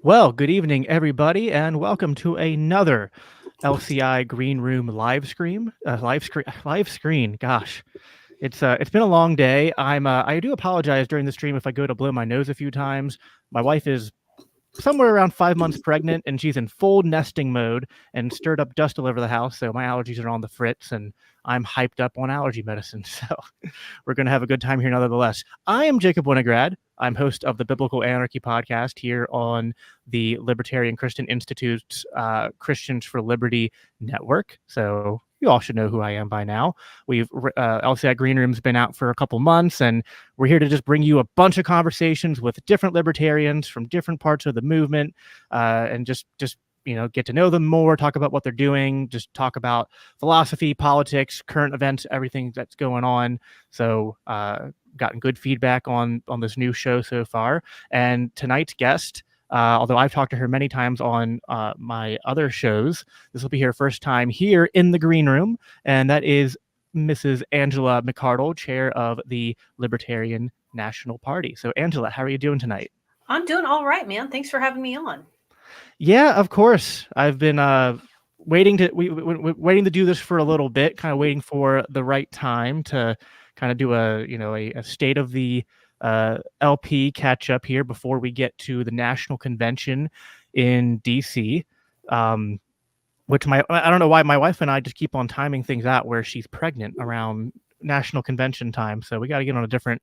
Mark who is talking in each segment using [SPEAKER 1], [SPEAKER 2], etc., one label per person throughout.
[SPEAKER 1] Well, good evening, everybody, and welcome to another LCI Greenroom live screen. Gosh, it's been a long day. I do apologize during the stream if I go to blow my nose a few times. My wife is somewhere around 5 months pregnant, and she's in full nesting mode and stirred up dust all over the house. So my allergies are on the fritz, and I'm hyped up on allergy medicine. So we're going to have a good time here nonetheless. I am Jacob Winograd. I'm host of the Biblical Anarchy podcast here on the Libertarian Christian Institute's Christians for Liberty network. So you all should know who I am by now. We've LCI Green Room's been out for a couple months, and we're here to just bring you a bunch of conversations with different libertarians from different parts of the movement, and just get to know them more, talk about what they're doing, just talk about philosophy, politics, current events, everything that's going on. So gotten good feedback on this new show so far. And tonight's guest, although I've talked to her many times on my other shows, this will be her first time here in the green room, and that is Mrs. Angela McArdle, chair of the Libertarian National Party. So Angela, how are you doing tonight?
[SPEAKER 2] I'm doing all right, man. Thanks for having me on.
[SPEAKER 1] Yeah, of course. I've been waiting to do this for a little bit, kind of waiting for the right time to kind of do a state of the LP catch up here before we get to the national convention in DC. Which I don't know why my wife and I just keep on timing things out where she's pregnant around national convention time. So we got to get on a different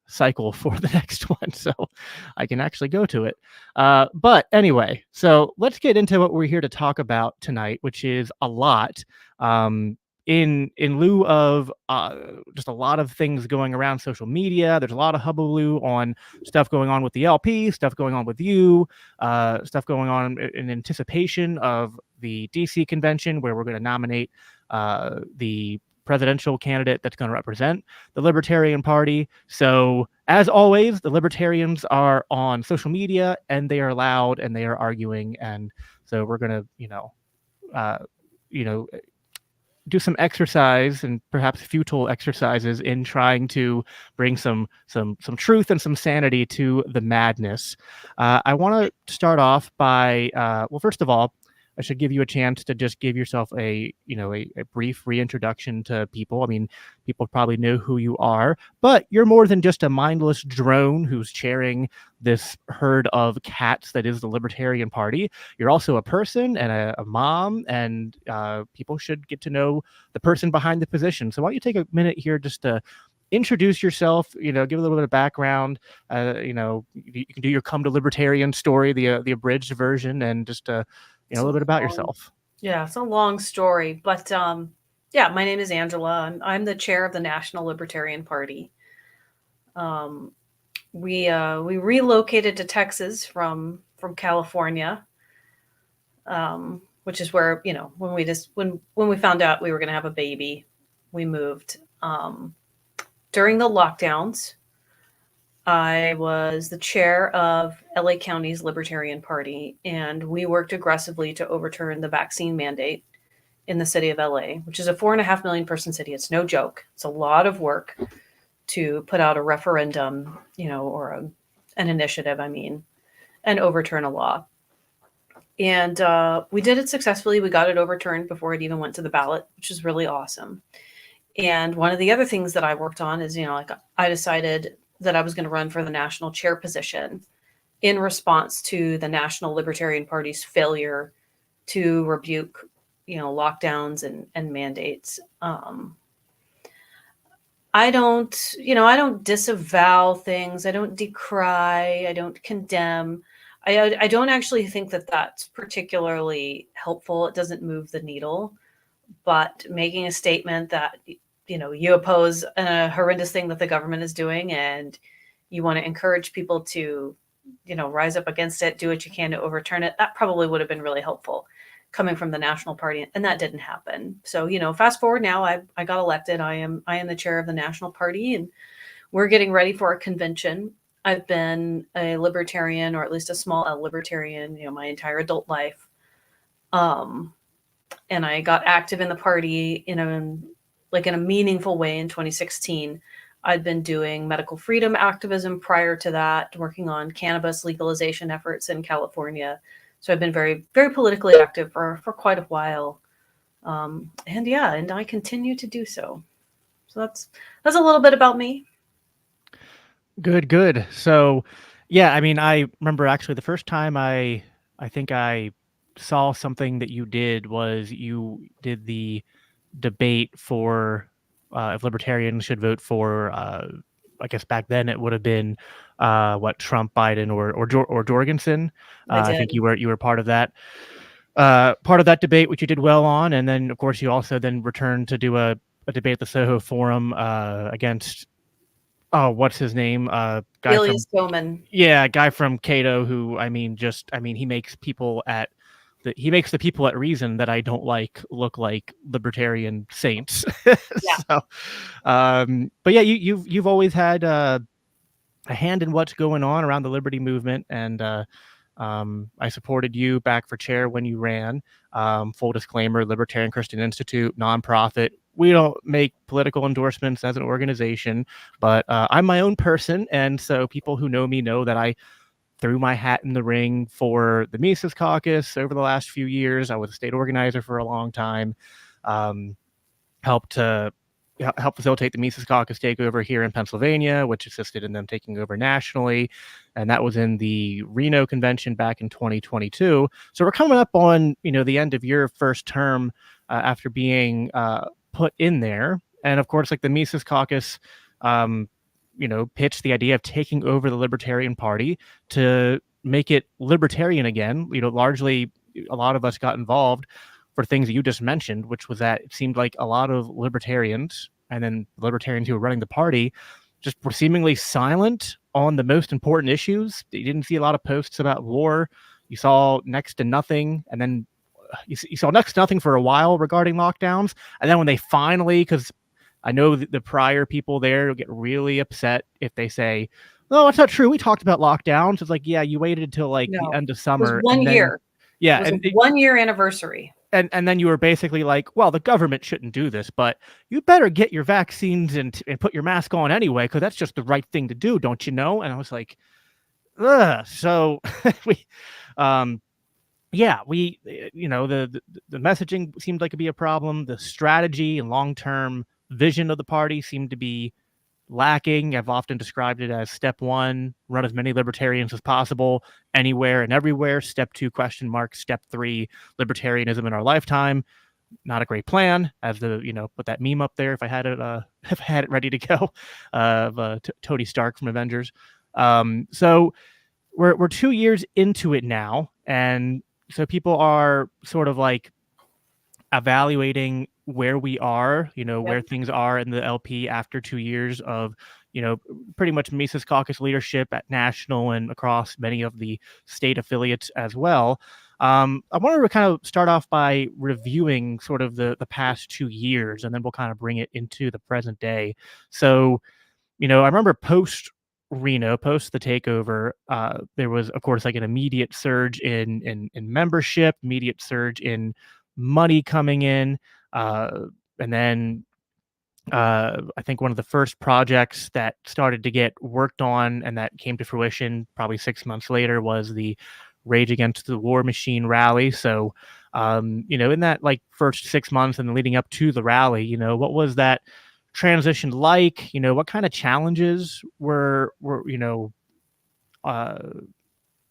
[SPEAKER 1] cycle for the next one, so I can actually go to it. But anyway, so let's get into what we're here to talk about tonight, which is a lot. In lieu of just a lot of things going around social media, there's a lot of hullabaloo on stuff going on with the LP, stuff going on with you, stuff going on in anticipation of the DC convention, where we're going to nominate the presidential candidate that's going to represent the Libertarian Party. So as always, the Libertarians are on social media, and they are loud, and they are arguing. And so we're going to, do some exercise, and perhaps futile exercises, in trying to bring some truth and some sanity to the madness. I want to start off by, well, first of all, I should give you a chance to just give yourself a brief reintroduction to people. I mean, people probably know who you are, but you're more than just a mindless drone who's chairing this herd of cats that is the Libertarian Party. You're also a person and a mom, and people should get to know the person behind the position. So why don't you take a minute here just to introduce yourself, give a little bit of background. You can do your come to libertarian story, the abridged version, and just a little bit about yourself.
[SPEAKER 2] Yeah, it's a long story, but yeah, my name is Angela. I'm the chair of the National Libertarian Party. We relocated to Texas from California, which is where when we found out we were going to have a baby, we moved. During the lockdowns, I was the chair of LA County's Libertarian Party, and we worked aggressively to overturn the vaccine mandate in the city of LA, which is a 4.5 million person city. It's no joke. It's a lot of work to put out a referendum, or an initiative, and overturn a law. And we did it successfully. We got it overturned before it even went to the ballot, which is really awesome. And one of the other things that I worked on is, I decided that I was going to run for the national chair position in response to the National Libertarian Party's failure to rebuke, lockdowns and mandates. I don't disavow things. I don't decry. I don't condemn. I don't actually think that that's particularly helpful. It doesn't move the needle. But making a statement that you oppose a horrendous thing that the government is doing, and you want to encourage people to, rise up against it, do what you can to overturn it, that probably would have been really helpful coming from the National Party. And that didn't happen. So, fast forward now, I got elected. I am the chair of the National Party, and we're getting ready for a convention. I've been a libertarian, or at least a small L libertarian, my entire adult life. And I got active in the party in a meaningful way in 2016. I'd been doing medical freedom activism prior to that, working on cannabis legalization efforts in California. So I've been very, very politically active for quite a while. And I continue to do so. So that's a little bit about me.
[SPEAKER 1] Good. So, yeah, I mean, I remember actually the first time I think I saw something that you did was you did the debate for if libertarians should vote for I guess back then it would have been what Trump, Biden, or Jorgensen.
[SPEAKER 2] I
[SPEAKER 1] I
[SPEAKER 2] did.
[SPEAKER 1] think you were part of that debate, which you did well on, and then of course you also then returned to do a debate at the Soho Forum against what's his name? Guy
[SPEAKER 2] Elias
[SPEAKER 1] from
[SPEAKER 2] Bowman.
[SPEAKER 1] yeah, guy from Cato who he makes people at he makes the people at Reason that I don't like look like libertarian saints.
[SPEAKER 2] Yeah.
[SPEAKER 1] So, but yeah, you've always had a hand in what's going on around the liberty movement, and I supported you back for chair when you ran. Full disclaimer: Libertarian Christian Institute, nonprofit. We don't make political endorsements as an organization, but I'm my own person, and so people who know me know that I threw my hat in the ring for the Mises Caucus over the last few years. I was a state organizer for a long time. Um, helped facilitate the Mises Caucus takeover here in Pennsylvania, which assisted in them taking over nationally. And that was in the Reno convention back in 2022. So we're coming up on, the end of your first term after being put in there. And of course, like the Mises Caucus, pitched the idea of taking over the Libertarian Party to make it libertarian again. Largely a lot of us got involved for things that you just mentioned, which was that it seemed like a lot of libertarians and then libertarians who were running the party just were seemingly silent on the most important issues. You didn't see a lot of posts about war. You saw next to nothing, and then you saw next to nothing for a while regarding lockdowns. And then when they finally, because I know the prior people there will get really upset if they say, "No, it's not true. We talked about lockdowns." It's like, yeah, you waited until like the
[SPEAKER 2] No,
[SPEAKER 1] end of
[SPEAKER 2] it was
[SPEAKER 1] summer,
[SPEAKER 2] 1
[SPEAKER 1] and then
[SPEAKER 2] year.
[SPEAKER 1] yeah,
[SPEAKER 2] It was
[SPEAKER 1] and
[SPEAKER 2] a 1-year anniversary.
[SPEAKER 1] and then you were basically like, well, the government shouldn't do this, but you better get your vaccines and put your mask on anyway, because that's just the right thing to do, don't you know? And I was like, ugh. So we, the messaging seemed like it'd be a problem. The strategy and long-term vision of the party seemed to be lacking. I've often described it as step one, run as many libertarians as possible, anywhere and everywhere. Step two, question mark. Step three, libertarianism in our lifetime. Not a great plan. As put that meme up there if I had it, if I had it ready to go, of Tony Stark from Avengers. So we're 2 years into it now, and so people are sort of like evaluating where we are, where things are in the LP after 2 years of, pretty much Mises Caucus leadership at national and across many of the state affiliates as well. I wanted to kind of start off by reviewing sort of the past 2 years, and then we'll kind of bring it into the present day. So, I remember post Reno, post the takeover, there was, of course, like an immediate surge in membership, immediate surge in money coming in, and then I think one of the first projects that started to get worked on and that came to fruition probably 6 months later was the Rage Against the War Machine rally. So, in that like first 6 months and leading up to the rally, what was that transition like? What kind of challenges were uh,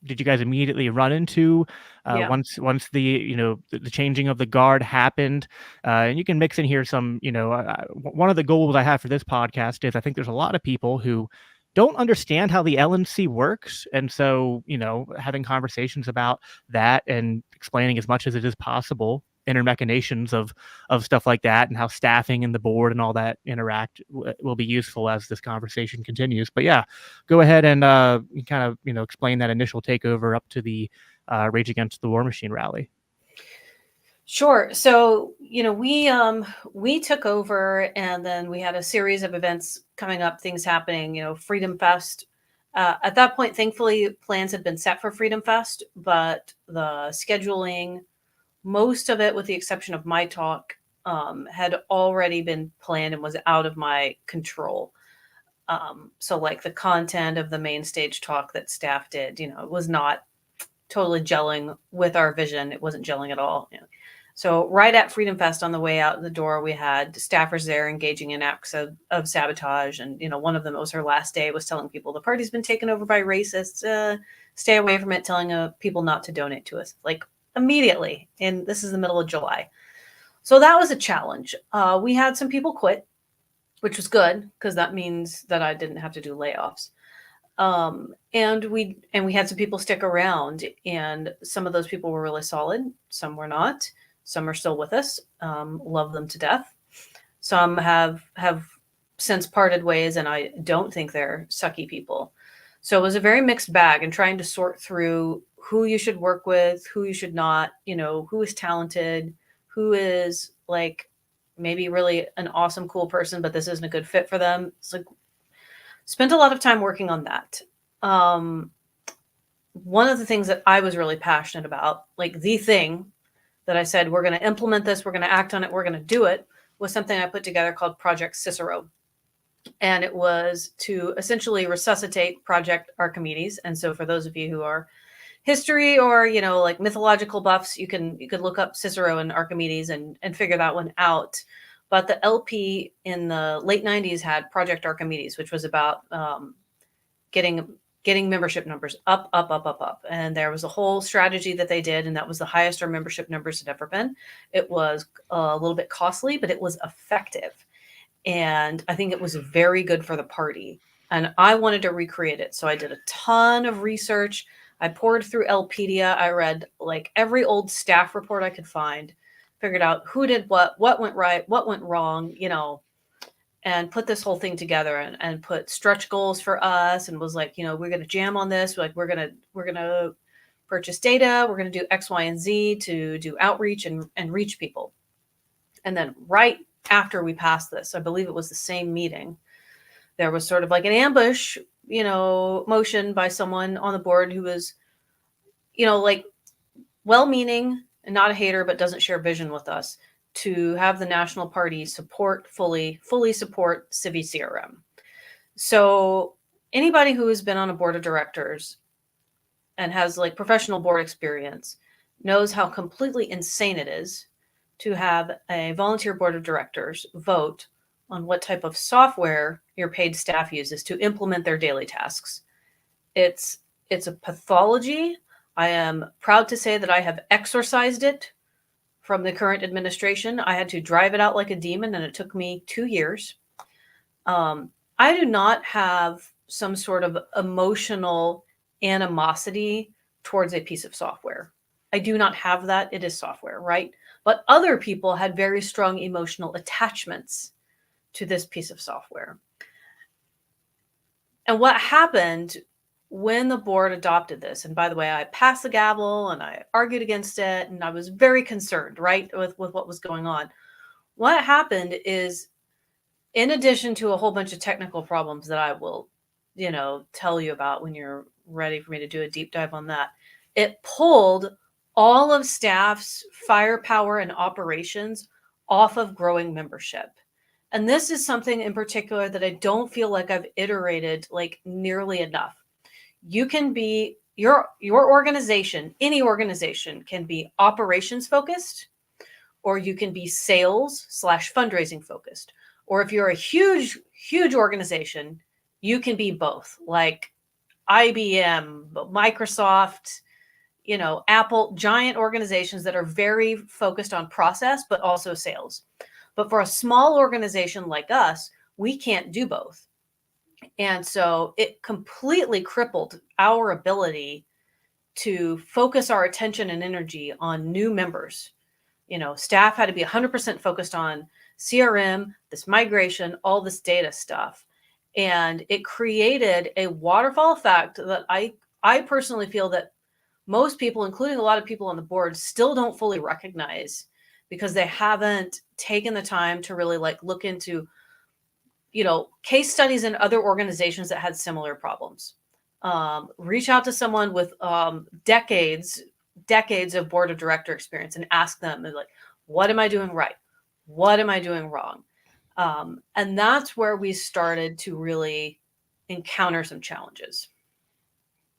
[SPEAKER 1] did you guys immediately run into
[SPEAKER 2] Yeah.
[SPEAKER 1] once the the changing of the guard happened? And you can mix in here some, one of the goals I have for this podcast is I think there's a lot of people who don't understand how the LNC works, and so having conversations about that and explaining as much as it is possible inner machinations of stuff like that and how staffing and the board and all that interact will be useful as this conversation continues. But yeah, go ahead and kind of explain that initial takeover up to the Rage Against the War Machine rally.
[SPEAKER 2] Sure. So, we took over, and then we had a series of events coming up, things happening, Freedom Fest. At that point, thankfully, plans had been set for Freedom Fest, but the scheduling, most of it, with the exception of my talk, had already been planned and was out of my control. So like the content of the main stage talk that staff did, it was not totally gelling with our vision. It wasn't gelling at all. So right at Freedom Fest on the way out the door, we had staffers there engaging in acts of sabotage. And, one of them, it was her last day, was telling people the party's been taken over by racists. Stay away from it, telling people not to donate to us, like immediately. And this is the middle of July. So that was a challenge. We had some people quit, which was good because that means that I didn't have to do layoffs. And we had some people stick around, and some of those people were really solid. Some were not. Some are still with us. Love them to death. Some have since parted ways, and I don't think they're sucky people. So it was a very mixed bag, and trying to sort through who you should work with, who you should not, who is talented, who is like maybe really an awesome, cool person, but this isn't a good fit for them. It's like, spent a lot of time working on that. One of the things that I was really passionate about, like the thing that I said, we're going to implement this, we're going to act on it, we're going to do it, was something I put together called Project Cicero. And it was to essentially resuscitate Project Archimedes. And so for those of you who are history or, like mythological buffs, you could look up Cicero and Archimedes and figure that one out. But the LP in the late 90s had Project Archimedes, which was about getting membership numbers up. And there was a whole strategy that they did, and that was the highest our membership numbers had ever been. It was a little bit costly, but it was effective. And I think it was very good for the party. And I wanted to recreate it. So I did a ton of research. I poured through Lpedia. I read like every old staff report I could find, figured out who did what went right, what went wrong, and put this whole thing together and put stretch goals for us, and was like, we're going to jam on this. Like we're going to purchase data. We're going to do X, Y, and Z to do outreach and reach people. And then right after we passed this, I believe it was the same meeting, there was sort of like an ambush, motion by someone on the board who was, like well-meaning and not a hater, but doesn't share vision with us, to have the National Party fully support Civi CRM. So anybody who has been on a board of directors and has like professional board experience knows how completely insane it is to have a volunteer board of directors vote on what type of software your paid staff uses to implement their daily tasks. It's a pathology. I am proud to say that I have exorcised it from the current administration. I had to drive it out like a demon, and it took me 2 years. I do not have some sort of emotional animosity towards a piece of software. I do not have that. It is software, right? But other people had very strong emotional attachments to this piece of software. And what happened when the board adopted this, and by the way, I passed the gavel and I argued against it, and I was very concerned, right, with what was going on. What happened is, in addition to a whole bunch of technical problems that I will, tell you about when you're ready for me to do a deep dive on that, it pulled all of staff's firepower and operations off of growing membership. And this is something in particular that I don't feel like I've iterated like nearly enough. You can be, your organization, any organization can be operations focused, or you can be sales / fundraising focused. Or if you're a huge organization, you can be both, like IBM, Microsoft, Apple, giant organizations that are very focused on process, but also sales. But for a small organization like us, we can't do both. And so it completely crippled our ability to focus our attention and energy on new members. Staff had to be 100% focused on CRM, this migration, all this data stuff. And it created a waterfall effect that I personally feel that most people, including a lot of people on the board, still don't fully recognize, because they haven't taken the time to really like look into, case studies in other organizations that had similar problems. Reach out to someone with decades of board of director experience and ask them, like, what am I doing right? What am I doing wrong? And that's where we started to really encounter some challenges.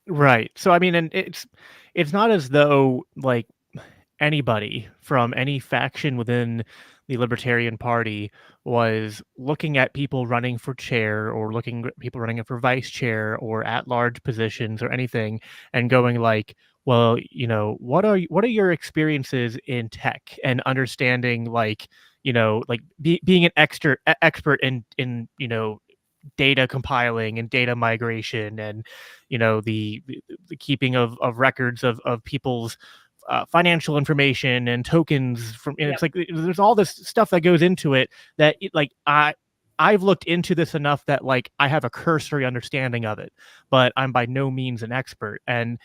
[SPEAKER 1] Right. So I mean, and it's not as though like anybody from any faction within the Libertarian Party was looking at people running for chair or looking at people running for vice chair or at large positions or anything and going like, well, what are your experiences in tech and understanding like, like being an expert in data compiling and data migration and the keeping of records of people's financial information and tokens from, and it's
[SPEAKER 2] Yep.
[SPEAKER 1] like there's all this stuff that goes into it that like I've looked into this enough that like I have a cursory understanding of it, but I'm by no means an expert. And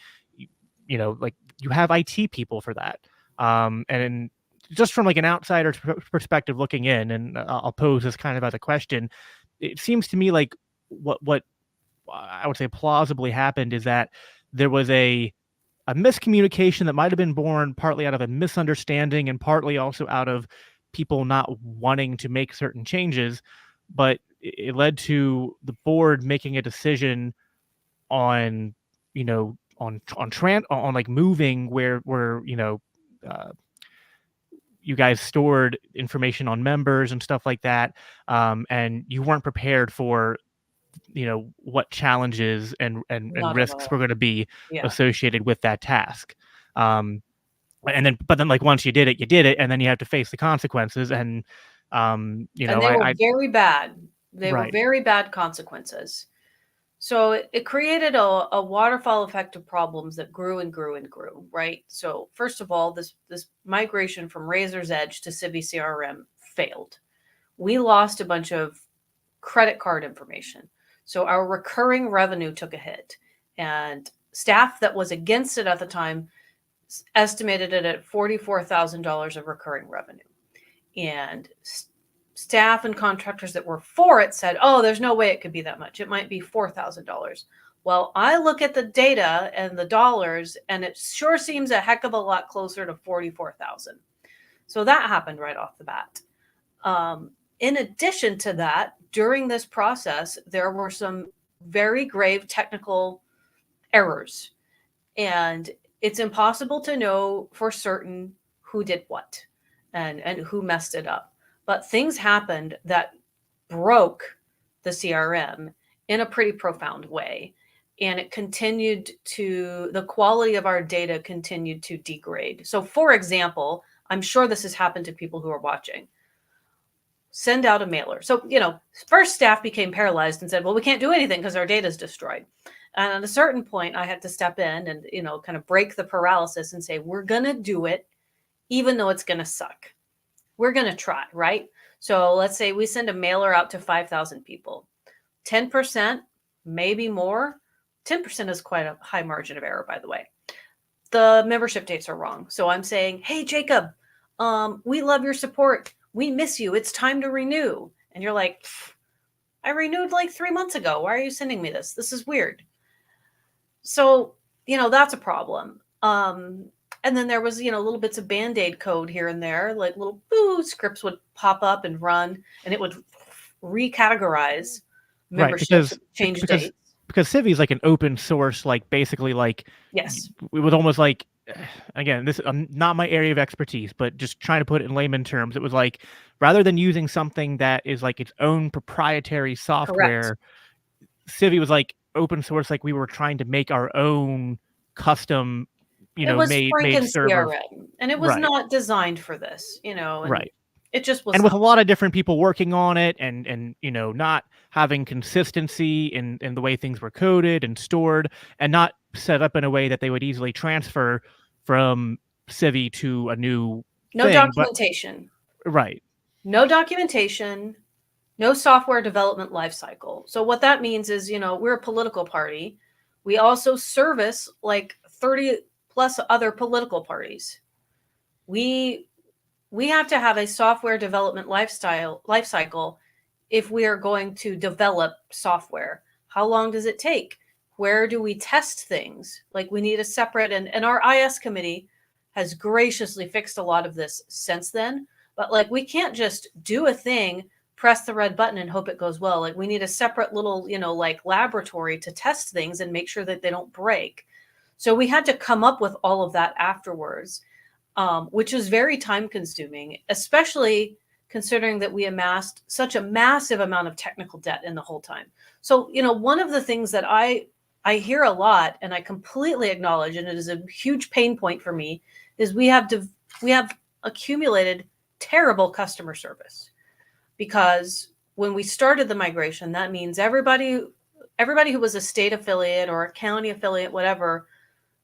[SPEAKER 1] like you have IT people for that. And just from like an outsider's perspective looking in, and I'll pose this kind of as a question, it seems to me like what I would say plausibly happened is that there was a miscommunication that might have been born partly out of a misunderstanding and partly also out of people not wanting to make certain changes, but it led to the board making a decision on on like moving where uh, you guys stored information on members and stuff like that, and you weren't prepared for what challenges and
[SPEAKER 2] Not at
[SPEAKER 1] risks were
[SPEAKER 2] all.
[SPEAKER 1] going to be
[SPEAKER 2] Yeah.
[SPEAKER 1] associated with that task. But then like once you did it and then you have to face the consequences. And
[SPEAKER 2] And they were
[SPEAKER 1] I
[SPEAKER 2] very bad. They were
[SPEAKER 1] right.
[SPEAKER 2] very bad consequences. So it created a waterfall effect of problems that grew and grew and grew, right? So first of all, this migration from Razor's Edge to Civi CRM failed. We lost a bunch of credit card information. So our recurring revenue took a hit. And staff that was against it at the time estimated it at $44,000 of recurring revenue. And staff and contractors that were for it said, oh, there's no way it could be that much. It might be $4,000. Well, I look at the data and the dollars, and it sure seems a heck of a lot closer to 44,000. So that happened right off the bat. In addition to that, during this process, there were some very grave technical errors, and it's impossible to know for certain who did what and who messed it up. But things happened that broke the CRM in a pretty profound way. And the quality of our data continued to degrade. So, for example, I'm sure this has happened to people who are watching. Send out a mailer. So, first staff became paralyzed and said, well, we can't do anything because our data is destroyed. And at a certain point, I had to step in and, kind of break the paralysis and say, we're going to do it, even though it's going to suck. We're going to try, right? So let's say we send a mailer out to 5,000 people. 10%, maybe more. 10% is quite a high margin of error, by the way. The membership dates are wrong. So I'm saying, hey, Jacob, we love your support. We miss you. It's time to renew. And you're like, I renewed like 3 months ago. Why are you sending me this? This is weird. So, that's a problem. And then there was, little bits of Band-Aid code here and there, like little scripts would pop up and run, and it would recategorize membership,
[SPEAKER 1] Right,
[SPEAKER 2] change dates.
[SPEAKER 1] because Civi is like an open source, like basically like
[SPEAKER 2] Yes,
[SPEAKER 1] it was almost like, again, this not my area of expertise, but just trying to put it in layman terms, it was like rather than using something that is like its own proprietary
[SPEAKER 2] correct.
[SPEAKER 1] software, Civi was like open source, like we were trying to make our own custom,
[SPEAKER 2] It was
[SPEAKER 1] made
[SPEAKER 2] Franken
[SPEAKER 1] server.
[SPEAKER 2] CRM, and it was
[SPEAKER 1] Right.
[SPEAKER 2] not designed for this, and
[SPEAKER 1] Right.
[SPEAKER 2] it just was
[SPEAKER 1] And with a
[SPEAKER 2] not.
[SPEAKER 1] lot of different people working on it and not having consistency in the way things were coded and stored and not set up in a way that they would easily transfer from Civi to a new
[SPEAKER 2] No
[SPEAKER 1] thing. But
[SPEAKER 2] documentation.
[SPEAKER 1] right.
[SPEAKER 2] No documentation, no software development lifecycle. So what that means is, we're a political party. We also service like 30 plus other political parties. We have to have a software development lifecycle if we are going to develop software. How long does it take? Where do we test things? Like we need a separate, and our IS committee has graciously fixed a lot of this since then. But like we can't just do a thing, press the red button and hope it goes well. Like we need a separate little, like laboratory to test things and make sure that they don't break. So we had to come up with all of that afterwards, which is very time consuming, especially considering that we amassed such a massive amount of technical debt in the whole time. So, one of the things that I hear a lot, and I completely acknowledge, and it is a huge pain point for me, is we have accumulated terrible customer service. Because when we started the migration, that means everybody who was a state affiliate or a county affiliate, whatever,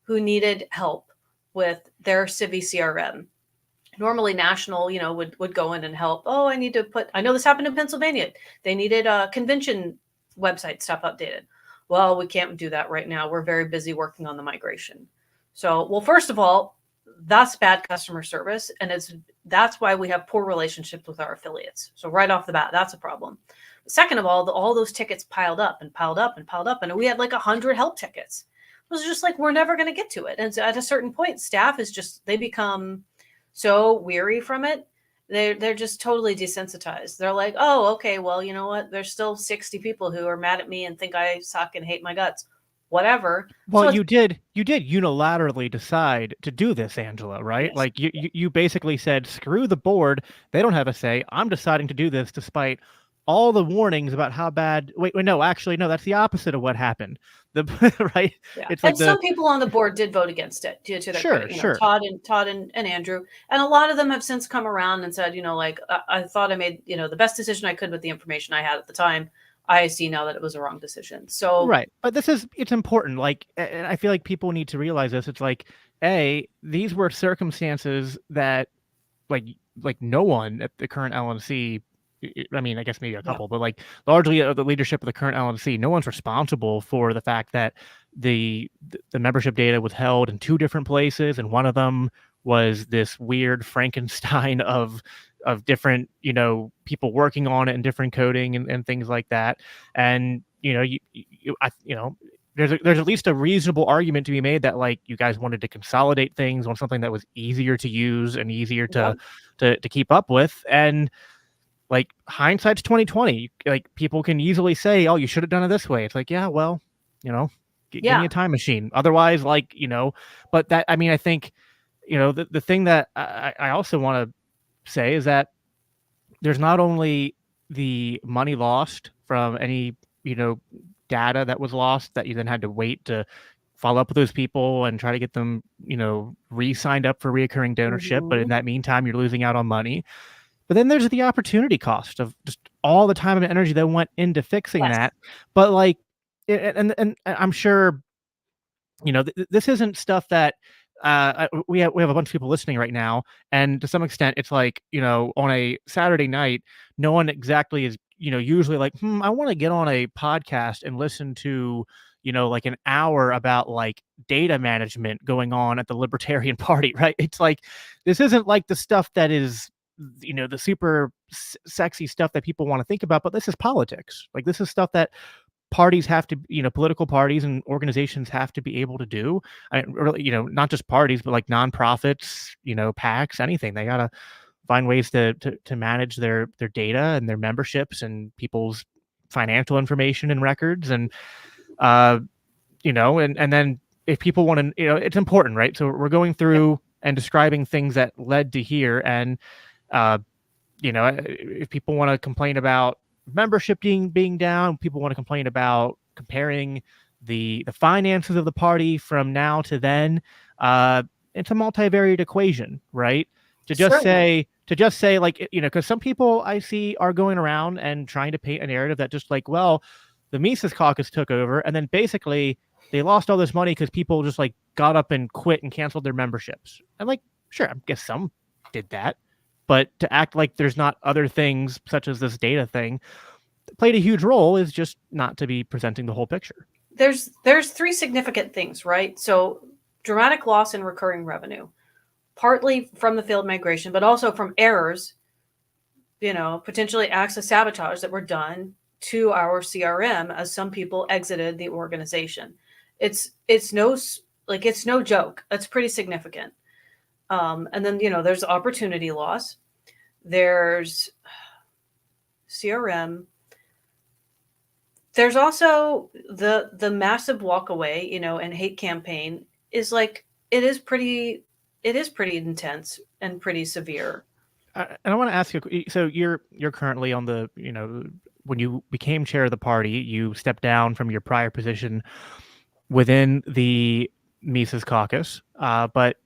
[SPEAKER 2] who needed help with their Civi CRM, normally national, would go in and help. Oh, I know this happened in Pennsylvania. They needed a convention website stuff updated. Well, we can't do that right now. We're very busy working on the migration. So, well, first of all, that's bad customer service. And that's why we have poor relationships with our affiliates. So right off the bat, that's a problem. Second of all those tickets piled up and piled up and piled up. And we had like 100 help tickets. It was just like, we're never going to get to it. And so at a certain point, staff they become so weary from it. They're just totally desensitized. They're like, oh, okay, well, you know what? There's still 60 people who are mad at me and think I suck and hate my guts. Whatever.
[SPEAKER 1] Well, so you did unilaterally decide to do this, Angela, right? Yes. Like you basically said, screw the board. They don't have a say. I'm deciding to do this despite all the warnings about how bad. Wait, no, actually, no, that's the opposite of what happened. Right?
[SPEAKER 2] Yeah. It's like some people on the board did vote against it due to their credit.
[SPEAKER 1] Sure.
[SPEAKER 2] Todd and Andrew, and a lot of them have since come around and said, I thought I made the best decision I could with the information I had at the time. I see now that it was a wrong decision. So
[SPEAKER 1] right, but it's important. Like, and I feel like people need to realize this. It's like, these were circumstances that, like no one at the current LNC. I mean, I guess maybe a couple, but like largely the leadership of the current LNC, no one's responsible for the fact that the membership data was held in 2 different places, and one of them was this weird Frankenstein of different, people working on it and different coding and things like that. And, there's at least a reasonable argument to be made that like you guys wanted to consolidate things on something that was easier to use and easier to keep up with. And like hindsight's 2020, like people can easily say, oh, you should have done it this way. It's like, yeah, well, give me a time machine. Otherwise, like, but that, I mean, I think, the thing that I also want to say is that there's not only the money lost from any, data that was lost that you then had to wait to follow up with those people and try to get them, re-signed up for reoccurring donorship. Mm-hmm. But in that meantime, you're losing out on money. But then there's the opportunity cost of just all the time and energy that went into fixing that. But like, and I'm sure, this isn't stuff that we have a bunch of people listening right now, and to some extent, it's like on a Saturday night, no one exactly is usually like, I want to get on a podcast and listen to like an hour about like data management going on at the Libertarian Party, right? It's like this isn't like the stuff that is the super sexy stuff that people want to think about, but this is politics. Like this is stuff that parties have to, political parties and organizations have to be able to do. I mean, really, not just parties, but like nonprofits, PACs, anything. They gotta find ways to manage their data and their memberships and people's financial information and records. And, and then if people want to, it's important, right? So we're going through and describing things that led to here. And, if people want to complain about membership being down, people want to complain about comparing the finances of the party from now to then, it's a multivariate equation, right? To just say like, because some people I see are going around and trying to paint a narrative that just like, well, the Mises caucus took over and then basically they lost all this money because people just like got up and quit and canceled their memberships. And like, sure, I guess some did that. But to act like there's not other things such as this data thing that played a huge role is just not to be presenting the whole picture.
[SPEAKER 2] There's 3 significant things, right? So dramatic loss in recurring revenue, partly from the failed migration, but also from errors, potentially acts of sabotage that were done to our CRM as some people exited the organization. It's no joke. That's pretty significant. And then, there's opportunity loss. There's CRM. There's also the massive walk away, and hate campaign is like it is pretty intense and pretty severe.
[SPEAKER 1] And I want to ask you. So you're currently on the when you became chair of the party, you stepped down from your prior position within the Mises Caucus. But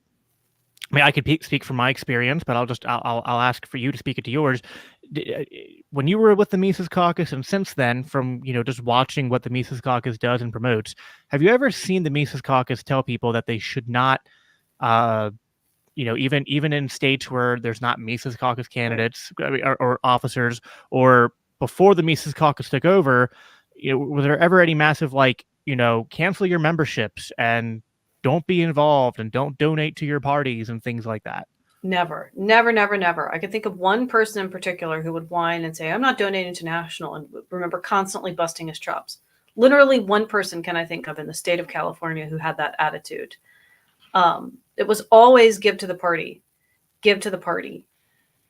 [SPEAKER 1] I mean, I could speak from my experience, but I'll ask for you to speak it to yours. When you were with the Mises Caucus, and since then, from just watching what the Mises Caucus does and promotes, have you ever seen the Mises Caucus tell people that they should not, even in states where there's not Mises Caucus candidates or officers, or before the Mises Caucus took over, was there ever any massive cancel your memberships and don't be involved and don't donate to your parties and things like that?
[SPEAKER 2] Never, never, never, never. I could think of one person in particular who would whine and say, I'm not donating to National, and remember constantly busting his chops. Literally one person can I think of in the state of California who had that attitude. It was always give to the party.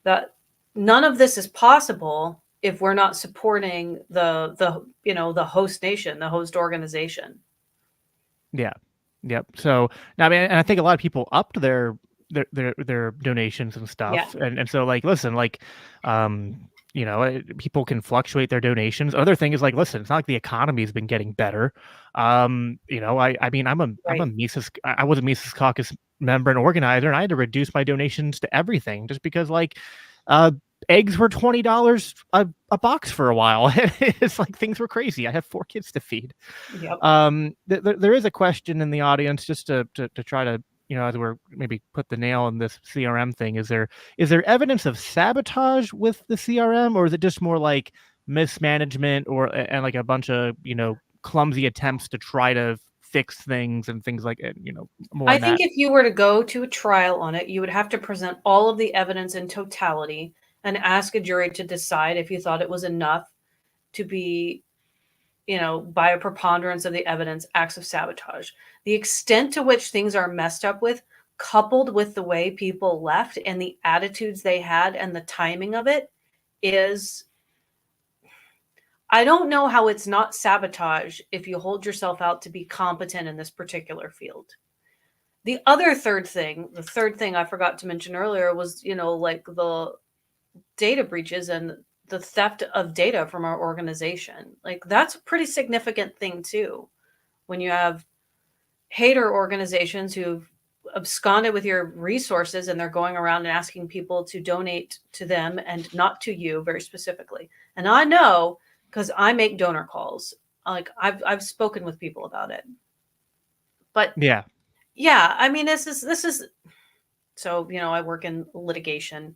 [SPEAKER 2] That none of this is possible if we're not supporting the host nation, the host organization.
[SPEAKER 1] Yeah. Yep. So now, I mean, and I think a lot of people upped their donations and stuff.
[SPEAKER 2] Yeah.
[SPEAKER 1] And so listen, people can fluctuate their donations. Other thing is listen, it's not like the economy has been getting better. I mean, I'm a Mises, I was a Mises Caucus member and organizer, and I had to reduce my donations to everything just because eggs were $20 a box for a while. It's things were crazy. I have 4 kids to feed.
[SPEAKER 2] Yep.
[SPEAKER 1] There is a question in the audience, just to try to, as we're maybe put the nail in this CRM thing. Is there evidence of sabotage with the CRM, or is it just more like mismanagement and a bunch of, clumsy attempts to try to fix things and things like it, more
[SPEAKER 2] I think if you were to go to a trial on it, you would have to present all of the evidence in totality and ask a jury to decide if you thought it was enough to be, by a preponderance of the evidence, acts of sabotage. The extent to which things are messed up with, coupled with the way people left and the attitudes they had and the timing of it, is, I don't know how it's not sabotage if you hold yourself out to be competent in this particular field. The third thing I forgot to mention earlier was, the data breaches and the theft of data from our organization. That's a pretty significant thing too. When you have hater organizations who've absconded with your resources and they're going around and asking people to donate to them and not to you very specifically. And I know, because I make donor calls. I've spoken with people about it. But yeah, I mean, this is so, I work in litigation.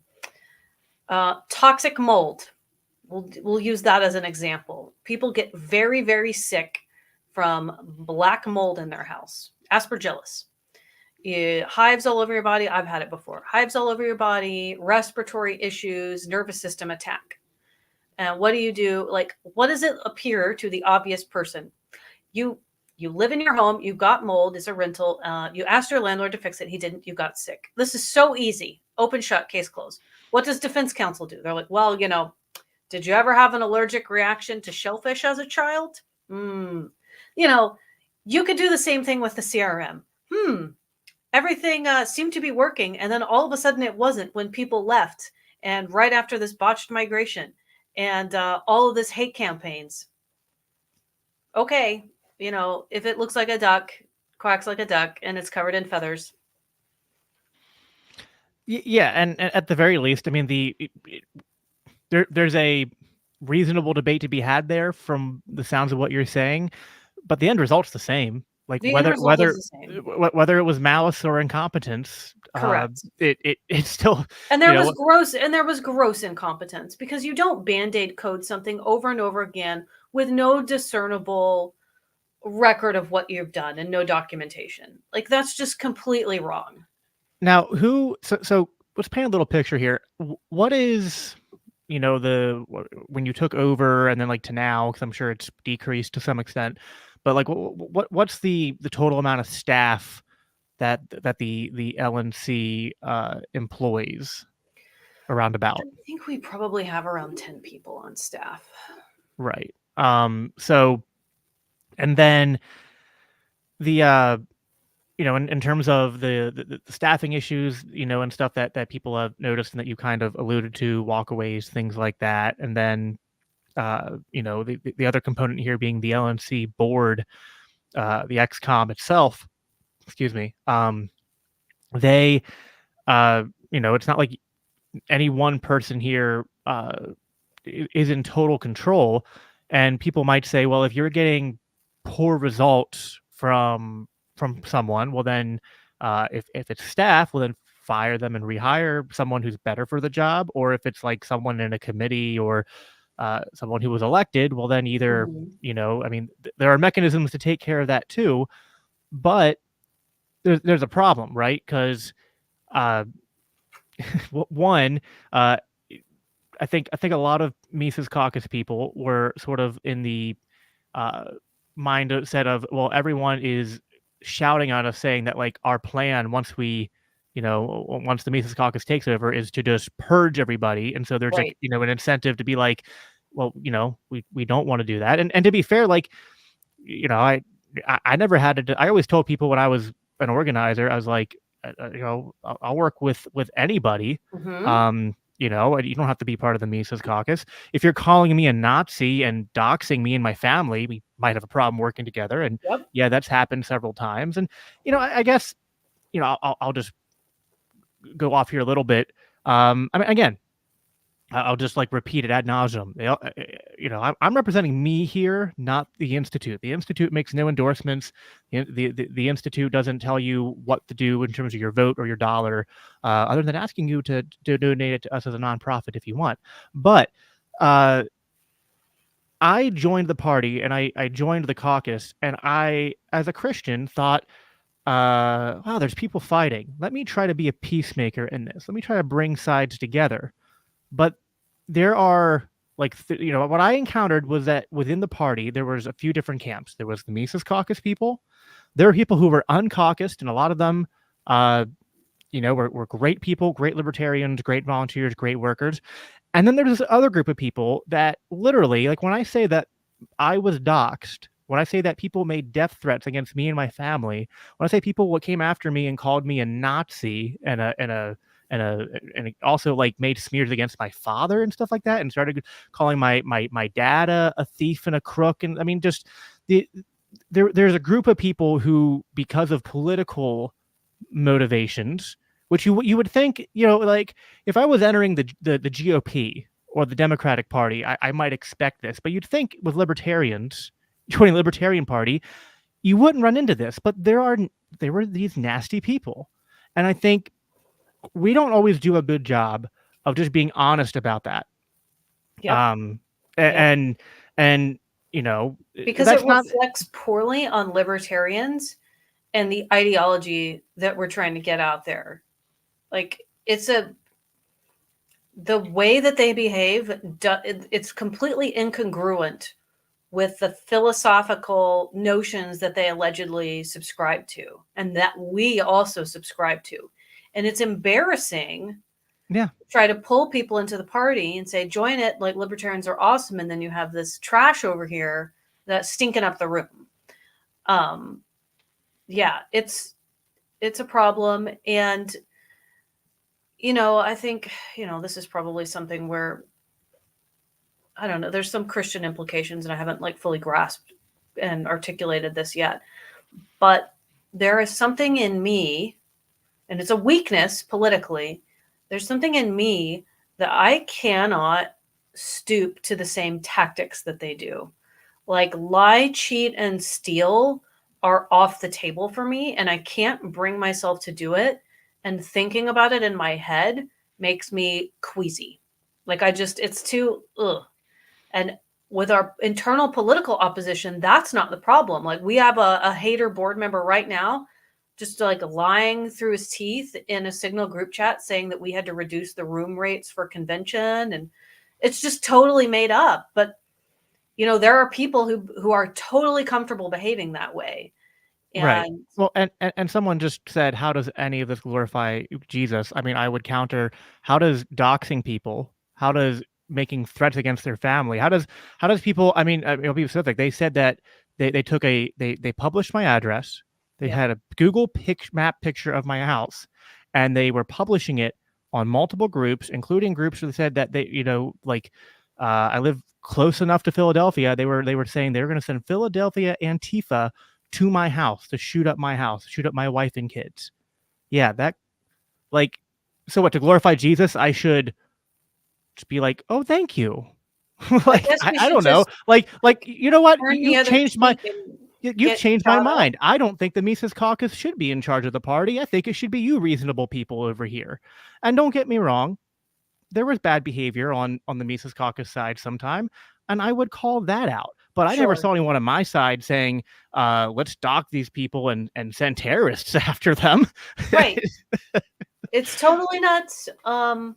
[SPEAKER 2] Toxic mold. We'll use that as an example. People get very, very sick from black mold in their house. Aspergillus. Hives all over your body. I've had it before. Hives all over your body, respiratory issues, nervous system attack. And what do? What does it appear to the obvious person? You live in your home, you got mold, it's a rental, you asked your landlord to fix it, he didn't, you got sick. This is so easy. Open, shut, case closed. What does defense counsel do? They're like, well, did you ever have an allergic reaction to shellfish as a child? You could do the same thing with the CRM. Everything seemed to be working, and then all of a sudden it wasn't when people left, and right after this botched migration, and all of this hate campaigns. Okay, if it looks like a duck, quacks like a duck, and it's covered in feathers.
[SPEAKER 1] Yeah, and at the very least, I mean, there's a reasonable debate to be had there from the sounds of what you're saying, but the end result's the same. Whether it was malice or incompetence,
[SPEAKER 2] correct.
[SPEAKER 1] It's still,
[SPEAKER 2] and there was gross incompetence, because you don't band-aid code something over and over again with no discernible record of what you've done and no documentation. That's just completely wrong.
[SPEAKER 1] Now, so let's paint a little picture here. What is, when you took over and then to now, because I'm sure it's decreased to some extent, but what's the total amount of staff that the LNC employs? around about?
[SPEAKER 2] I think we probably have around 10 people on staff.
[SPEAKER 1] Right. So, and then the in terms of the staffing issues, and stuff that people have noticed and that you kind of alluded to, walkaways, things like that, and then the other component here being the LNC board, the XCOM itself. Excuse me. They, it's not like any one person here is in total control, and people might say, well, if you're getting poor results from someone, well then, if it's staff, well then fire them and rehire someone who's better for the job. Or if it's like someone in a committee or someone who was elected, well then either,
[SPEAKER 2] Mhm.
[SPEAKER 1] I mean, there are mechanisms to take care of that too, but there's a problem, right? Because uh, one, I think a lot of Mises Caucus people were sort of in the uh, mindset of, well, everyone is shouting at us saying that like our plan once the Mises Caucus takes over is to just purge everybody, and so there's like
[SPEAKER 2] Right.
[SPEAKER 1] an incentive to be like, well, we don't want to do that, and to be fair, like I never had to. I always told people when I was an organizer, I was like, I'll work with anybody.
[SPEAKER 2] Hmm.
[SPEAKER 1] And you don't have to be part of the Mises Caucus. If you're calling me a Nazi and doxing me and my family, we might have a problem working together. And
[SPEAKER 2] Yep.
[SPEAKER 1] yeah, that's happened several times. And I guess I'll just go off here a little bit. I mean, again, I'll just like repeat it ad nauseum. I'm representing me here, not the institute. The institute makes no endorsements. The institute doesn't tell you what to do in terms of your vote or your dollar, other than asking you to donate it to us as a nonprofit if you want. But uh, I joined the party and I joined the caucus, and I, as a Christian, thought, wow, there's people fighting. Let me try to be a peacemaker in this. Let me try to bring sides together. But there are like what I encountered was that within the party there was a few different camps. There was the Mises Caucus people. There were people who were uncaucused, and a lot of them, were great people, great libertarians, great volunteers, great workers. And then there's this other group of people that literally, like when I say that I was doxxed, when I say that people made death threats against me and my family, when I say people what came after me and called me a Nazi and also like made smears against my father and stuff like that, and started calling my dad a thief and a crook, and I mean just there's a group of people who, because of political motivations, which you would think, like if I was entering the GOP or the Democratic Party, I might expect this, but you'd think with libertarians joining the Libertarian Party, you wouldn't run into this, but there were these nasty people, and I think we don't always do a good job of just being honest about that.
[SPEAKER 2] Yep.
[SPEAKER 1] Um,
[SPEAKER 2] Yep.
[SPEAKER 1] and
[SPEAKER 2] Because it
[SPEAKER 1] that's not.
[SPEAKER 2] reflects poorly on libertarians and the ideology that we're trying to get out there. Like the way that they behave, it's completely incongruent with the philosophical notions that they allegedly subscribe to and that we also subscribe to. And it's embarrassing.
[SPEAKER 1] Yeah.
[SPEAKER 2] Try to pull people into the party and say, join it, like libertarians are awesome. And then you have this trash over here that's stinking up the room. Yeah, it's a problem. And, I think, this is probably something where, I don't know, there's some Christian implications and I haven't like fully grasped and articulated this yet, but there is something in me, and it's a weakness politically. There's something in me that I cannot stoop to the same tactics that they do. Like lie, cheat, and steal are off the table for me, and I can't bring myself to do it. And thinking about it in my head makes me queasy. Like it's too, ugh. And with our internal political opposition, that's not the problem. Like we have a hater board member right now, just like lying through his teeth in a Signal group chat saying that we had to reduce the room rates for convention. And it's just totally made up. But, there are people who are totally comfortable behaving that way.
[SPEAKER 1] Right.
[SPEAKER 2] And
[SPEAKER 1] Well, and someone just said, how does any of this glorify Jesus? I mean, I would counter, how does doxing people, how does making threats against their family, how does people, I'll be specific. They said that they took they published my address. They
[SPEAKER 2] yep,
[SPEAKER 1] had a Google map picture of my house, and they were publishing it on multiple groups, including groups that said that they, I live close enough to Philadelphia. They were saying they were going to send Philadelphia Antifa to my house to shoot up my house, shoot up my wife and kids. Yeah, that, like, so what, to glorify Jesus, I should just be like, oh, thank you.
[SPEAKER 2] I
[SPEAKER 1] Like,
[SPEAKER 2] guess we
[SPEAKER 1] I
[SPEAKER 2] should
[SPEAKER 1] don't know.
[SPEAKER 2] just
[SPEAKER 1] Like, you know what?
[SPEAKER 2] turn the other cheek and
[SPEAKER 1] You've
[SPEAKER 2] get
[SPEAKER 1] changed my
[SPEAKER 2] shot up.
[SPEAKER 1] mind. I don't think the Mises Caucus should be in charge of the party. I think it should be you reasonable people over here. And don't get me wrong, there was bad behavior on the Mises Caucus side sometime, and I would call that out. But I never
[SPEAKER 2] Sure.
[SPEAKER 1] saw anyone on my side saying, let's dock these people and send terrorists after them.
[SPEAKER 2] Right. It's totally nuts. And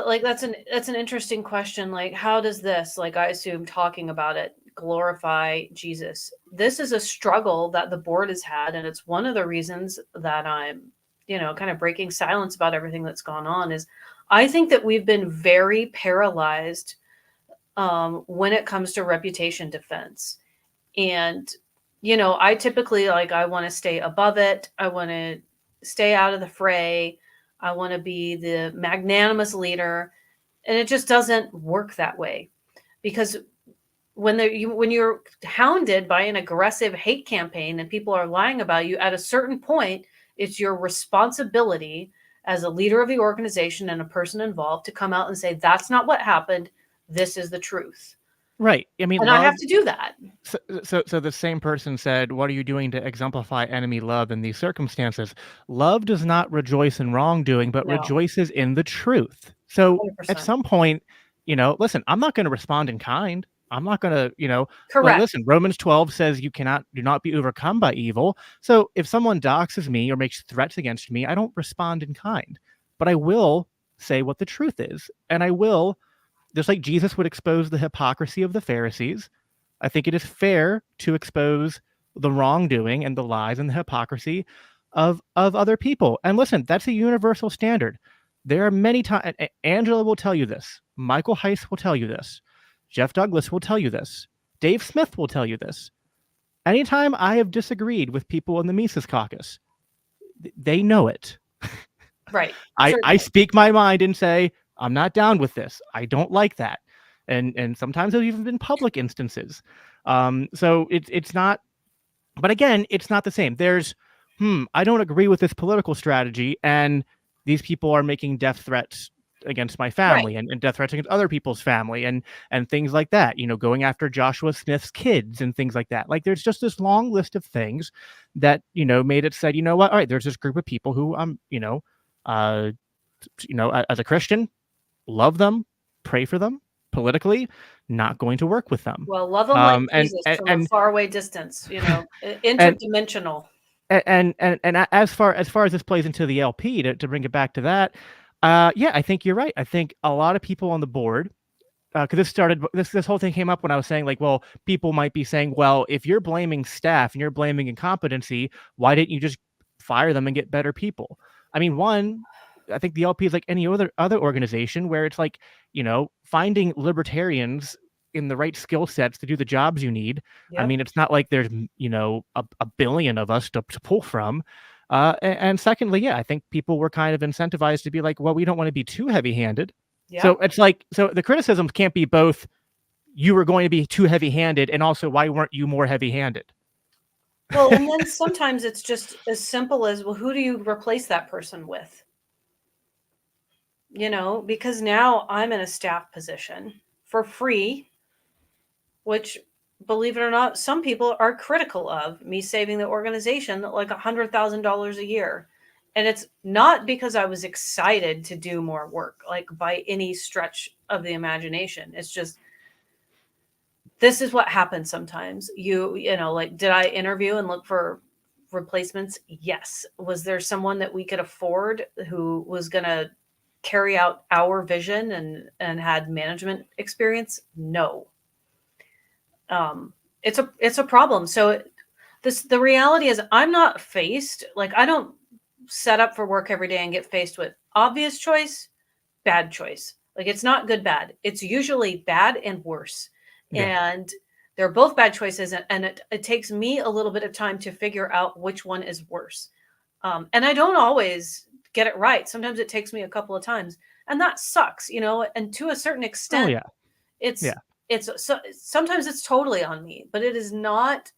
[SPEAKER 2] like that's an interesting question. Like, how does this, like, I assume talking about it, glorify Jesus? This is a struggle that the board has had, and it's one of the reasons that I'm, kind of breaking silence about everything that's gone on. Is I think that we've been very paralyzed when it comes to reputation defense. And I typically, like, I want to stay above it. I want to stay out of the fray. I want to be the magnanimous leader, and it just doesn't work that way, because when you're hounded by an aggressive hate campaign and people are lying about you, at a certain point, it's your responsibility as a leader of the organization and a person involved to come out and say, that's not what happened. This is the truth.
[SPEAKER 1] Right. I mean,
[SPEAKER 2] And I
[SPEAKER 1] love.
[SPEAKER 2] have to do that.
[SPEAKER 1] So the same person said, "What are you doing to exemplify enemy love in these circumstances?" Love does not rejoice in wrongdoing, but
[SPEAKER 2] No,
[SPEAKER 1] rejoices in the truth. So at
[SPEAKER 2] 100%.
[SPEAKER 1] some point, listen, I'm not going to respond in kind. I'm not going to, like,
[SPEAKER 2] Correct.
[SPEAKER 1] listen, Romans 12 says do not be overcome by evil. So if someone doxes me or makes threats against me, I don't respond in kind, but I will say what the truth is. And I will, just like Jesus would expose the hypocrisy of the Pharisees, I think it is fair to expose the wrongdoing and the lies and the hypocrisy of other people. And listen, that's a universal standard. There are many times, Angela will tell you this, Michael Heiss will tell you this, Jeff Douglas will tell you this, Dave Smith will tell you this. Anytime I have disagreed with people in the Mises Caucus, they know it.
[SPEAKER 2] Right.
[SPEAKER 1] I speak my mind and say, I'm not down with this. I don't like that. And sometimes there's even been public instances. So it's not, but again, it's not the same. There's, I don't agree with this political strategy, and these people are making death threats against my family,
[SPEAKER 2] Right.
[SPEAKER 1] and death threats against other people's family, and things like that, going after Joshua Smith's kids and things like that. Like, there's just this long list of things that, made it said, you know what, all right, there's this group of people who as a Christian, love them, pray for them. Politically, not going to work with them.
[SPEAKER 2] Well, love them like
[SPEAKER 1] And
[SPEAKER 2] Jesus
[SPEAKER 1] and
[SPEAKER 2] from a
[SPEAKER 1] and
[SPEAKER 2] faraway distance,
[SPEAKER 1] and
[SPEAKER 2] interdimensional.
[SPEAKER 1] as far as this plays into the LP, to bring it back to that, yeah, I think you're right. I think a lot of people on the board, because this whole thing came up when I was saying, like, well, people might be saying, well, if you're blaming staff and you're blaming incompetency, why didn't you just fire them and get better people? I mean, one, I think the LP is like any other organization where it's like, finding libertarians in the right skill sets to do the jobs you need. I
[SPEAKER 2] Yep.
[SPEAKER 1] mean, it's not like there's, a billion of us to pull from. And secondly, yeah, I think people were kind of incentivized to be like, well, we don't want to be too heavy-handed.
[SPEAKER 2] Yep.
[SPEAKER 1] So it's like, so the criticisms can't be both, you were going to be too heavy-handed, and also, why weren't you more heavy-handed?
[SPEAKER 2] Well, and then sometimes it's just as simple as, well, who do you replace that person with? Because now I'm in a staff position for free, which, believe it or not, some people are critical of me saving the organization like $100,000 a year. And it's not because I was excited to do more work, like, by any stretch of the imagination. It's just, this is what happens sometimes. Like, did I interview and look for replacements? Yes. Was there someone that we could afford who was going to carry out our vision and had management experience? No. it's a problem. So the reality is I'm not faced, like I don't set up for work every day and get faced with obvious choice, bad choice. Like it's not good, bad. It's usually bad and worse.
[SPEAKER 1] Yeah.
[SPEAKER 2] And they're both bad choices. And it takes me a little bit of time to figure out which one is worse. And I don't always get it right. Sometimes it takes me a couple of times, and that sucks, and to a certain
[SPEAKER 1] Oh
[SPEAKER 2] extent,
[SPEAKER 1] yeah.
[SPEAKER 2] it's,
[SPEAKER 1] Yeah.
[SPEAKER 2] so sometimes it's totally on me, but it is not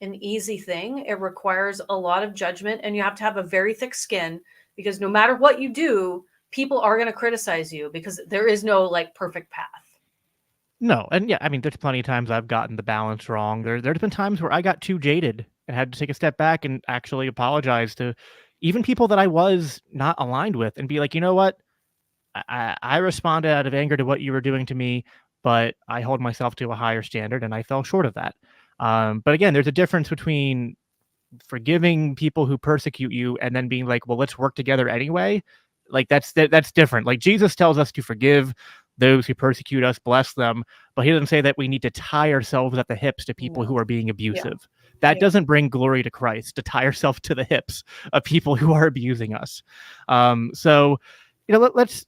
[SPEAKER 2] an easy thing. It requires a lot of judgment, and you have to have a very thick skin, because no matter what you do, people are going to criticize you, because there is no like perfect path.
[SPEAKER 1] No, and yeah, I mean, there's plenty of times I've gotten the balance wrong. There's been times where I got too jaded and had to take a step back and actually apologize to even people that I was not aligned with and be like, you know what? I responded out of anger to what you were doing to me, but I hold myself to a higher standard and I fell short of that. But again, there's a difference between forgiving people who persecute you and then being like, well, let's work together anyway. Like that's different. Like Jesus tells us to forgive those who persecute us, bless them, but he doesn't say that we need to tie ourselves at the hips to people who
[SPEAKER 2] No.
[SPEAKER 1] are being
[SPEAKER 2] Yeah.
[SPEAKER 1] abusive. That
[SPEAKER 2] Yeah.
[SPEAKER 1] doesn't bring glory to Christ, to tie ourselves to the hips of people who are abusing us. So let's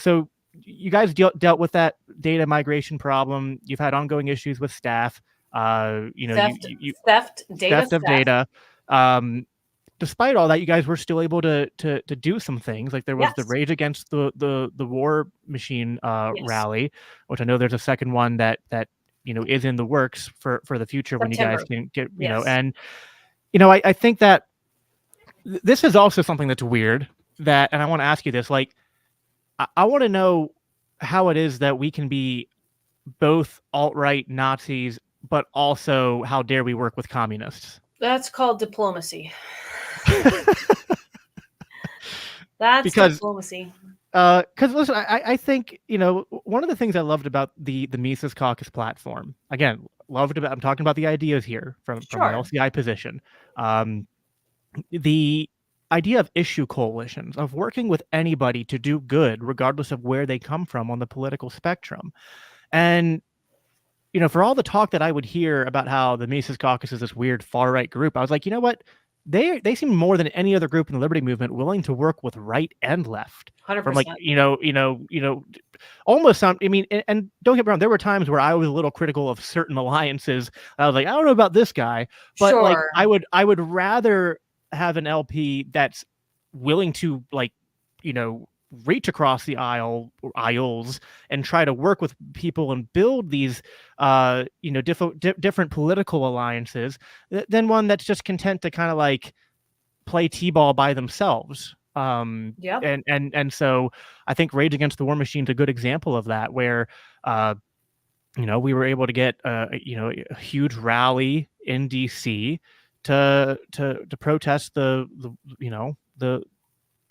[SPEAKER 1] so you guys dealt with that data migration problem. You've had ongoing issues with staff.
[SPEAKER 2] Theft,
[SPEAKER 1] You
[SPEAKER 2] data
[SPEAKER 1] theft of
[SPEAKER 2] theft.
[SPEAKER 1] data. Despite all that, you guys were still able to do some things. Like there was the
[SPEAKER 2] Yes.
[SPEAKER 1] Rage Against the War Machine
[SPEAKER 2] Yes.
[SPEAKER 1] rally, which I know there's a second one that is in the works for the future when you guys
[SPEAKER 2] September.
[SPEAKER 1] can get
[SPEAKER 2] Yes.
[SPEAKER 1] and I think that this is also something that's weird and I want to ask you this. Like I want to know how it is that we can be both alt-right Nazis, but also how dare we work with communists?
[SPEAKER 2] That's called diplomacy. That's
[SPEAKER 1] Because
[SPEAKER 2] diplomacy.
[SPEAKER 1] because listen, I think one of the things I loved about the Mises Caucus platform. Again, I'm talking about the ideas here from my
[SPEAKER 2] Sure.
[SPEAKER 1] LCI position. The idea of issue coalitions, of working with anybody to do good, regardless of where they come from on the political spectrum, and for all the talk that I would hear about how the Mises Caucus is this weird far right group, I was like, you know what? They seem more than any other group in the liberty movement willing to work with right and left. From like
[SPEAKER 2] 100%.
[SPEAKER 1] almost some. I mean, and don't get me wrong, there were times where I was a little critical of certain alliances. I was like, I don't know about this guy, but like
[SPEAKER 2] Sure.
[SPEAKER 1] I would rather have an LP that's willing to reach across the aisles and try to work with people and build these different political alliances than one that's just content to kind of like play t-ball by themselves.
[SPEAKER 2] Yep.
[SPEAKER 1] And so I think Rage Against the War Machine is a good example of that, where we were able to get a huge rally in DC to protest the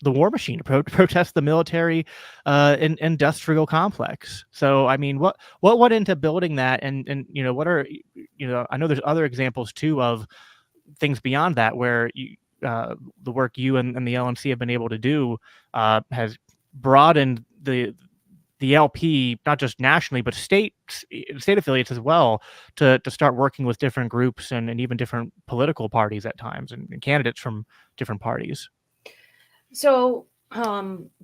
[SPEAKER 1] war machine, to protest the military industrial complex. So I mean, what went into building that, and what are I know there's other examples too of things beyond that where the work you and the LMC have been able to do has broadened the LP, not just nationally, but state affiliates as well, to start working with different groups and even different political parties at times, and candidates from different parties.
[SPEAKER 2] So,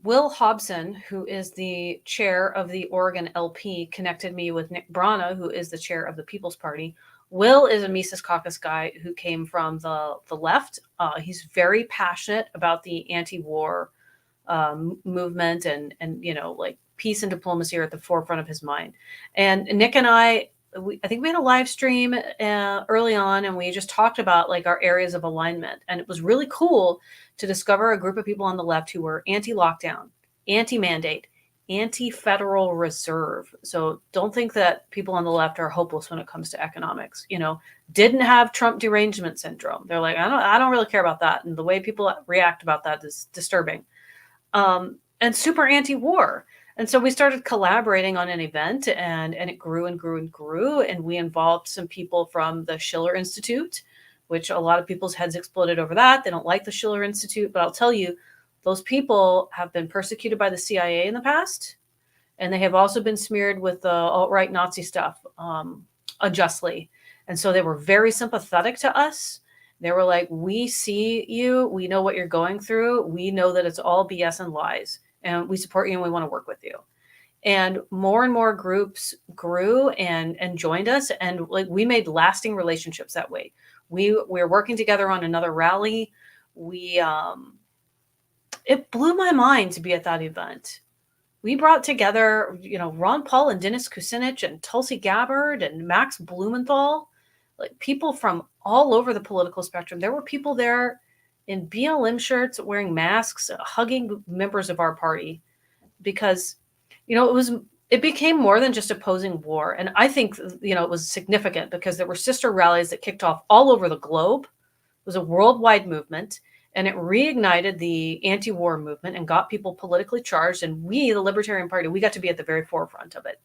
[SPEAKER 2] Will Hobson, who is the chair of the Oregon LP, connected me with Nick Brana, who is the chair of the People's Party. Will is a Mises Caucus guy who came from the left. He's very passionate about the anti-war movement, and like peace and diplomacy are at the forefront of his mind. And Nick and I think we had a live stream early on, and we just talked about like our areas of alignment. And it was really cool to discover a group of people on the left who were anti-lockdown, anti-mandate, anti-Federal Reserve. So don't think that people on the left are hopeless when it comes to economics. Didn't have Trump derangement syndrome. They're like, I don't really care about that. And the way people react about that is disturbing. And super anti-war. And so we started collaborating on an event, and it grew and grew and grew. And we involved some people from the Schiller Institute, which a lot of people's heads exploded over that. They don't like the Schiller Institute, but I'll tell you, those people have been persecuted by the CIA in the past, and they have also been smeared with the alt-right Nazi stuff unjustly. And so they were very sympathetic to us. They were like, we see you. We know what you're going through. We know that it's all BS and lies. And we support you and we want to work with you. And more groups grew and joined us. And like we made lasting relationships that way. We were working together on another rally. It blew my mind to be at that event. We brought together, Ron Paul and Dennis Kucinich and Tulsi Gabbard and Max Blumenthal, like people from all over the political spectrum. There were people there in BLM shirts, wearing masks, hugging members of our party, because, it became more than just opposing war. And I think, it was significant because there were sister rallies that kicked off all over the globe. It was a worldwide movement. And it reignited the anti-war movement and got people politically charged. And we, the Libertarian Party, we got to be at the very forefront of it.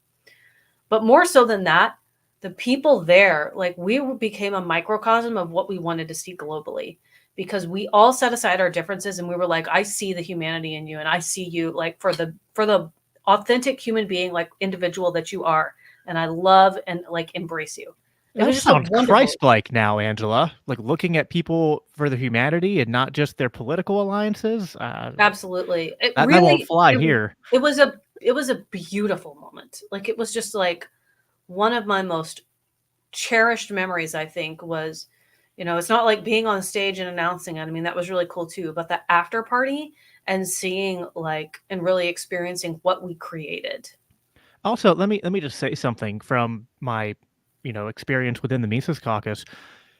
[SPEAKER 2] But more so than that, the people there, like we became a microcosm of what we wanted to see globally, because we all set aside our differences and we were like, I see the humanity in you, and I see you like for the authentic human being, like individual that you are. And I love and like embrace you.
[SPEAKER 1] That sounds Christ-like now, Angela. Like looking at people for their humanity and not just their political alliances.
[SPEAKER 2] Absolutely,
[SPEAKER 1] that won't fly here.
[SPEAKER 2] It was a beautiful moment. Like it was just like one of my most cherished memories. I think was, it's not like being on stage and announcing it. I mean, that was really cool too. But the after party and seeing and really experiencing what we created.
[SPEAKER 1] Also, let me just say something from my experience within the Mises Caucus.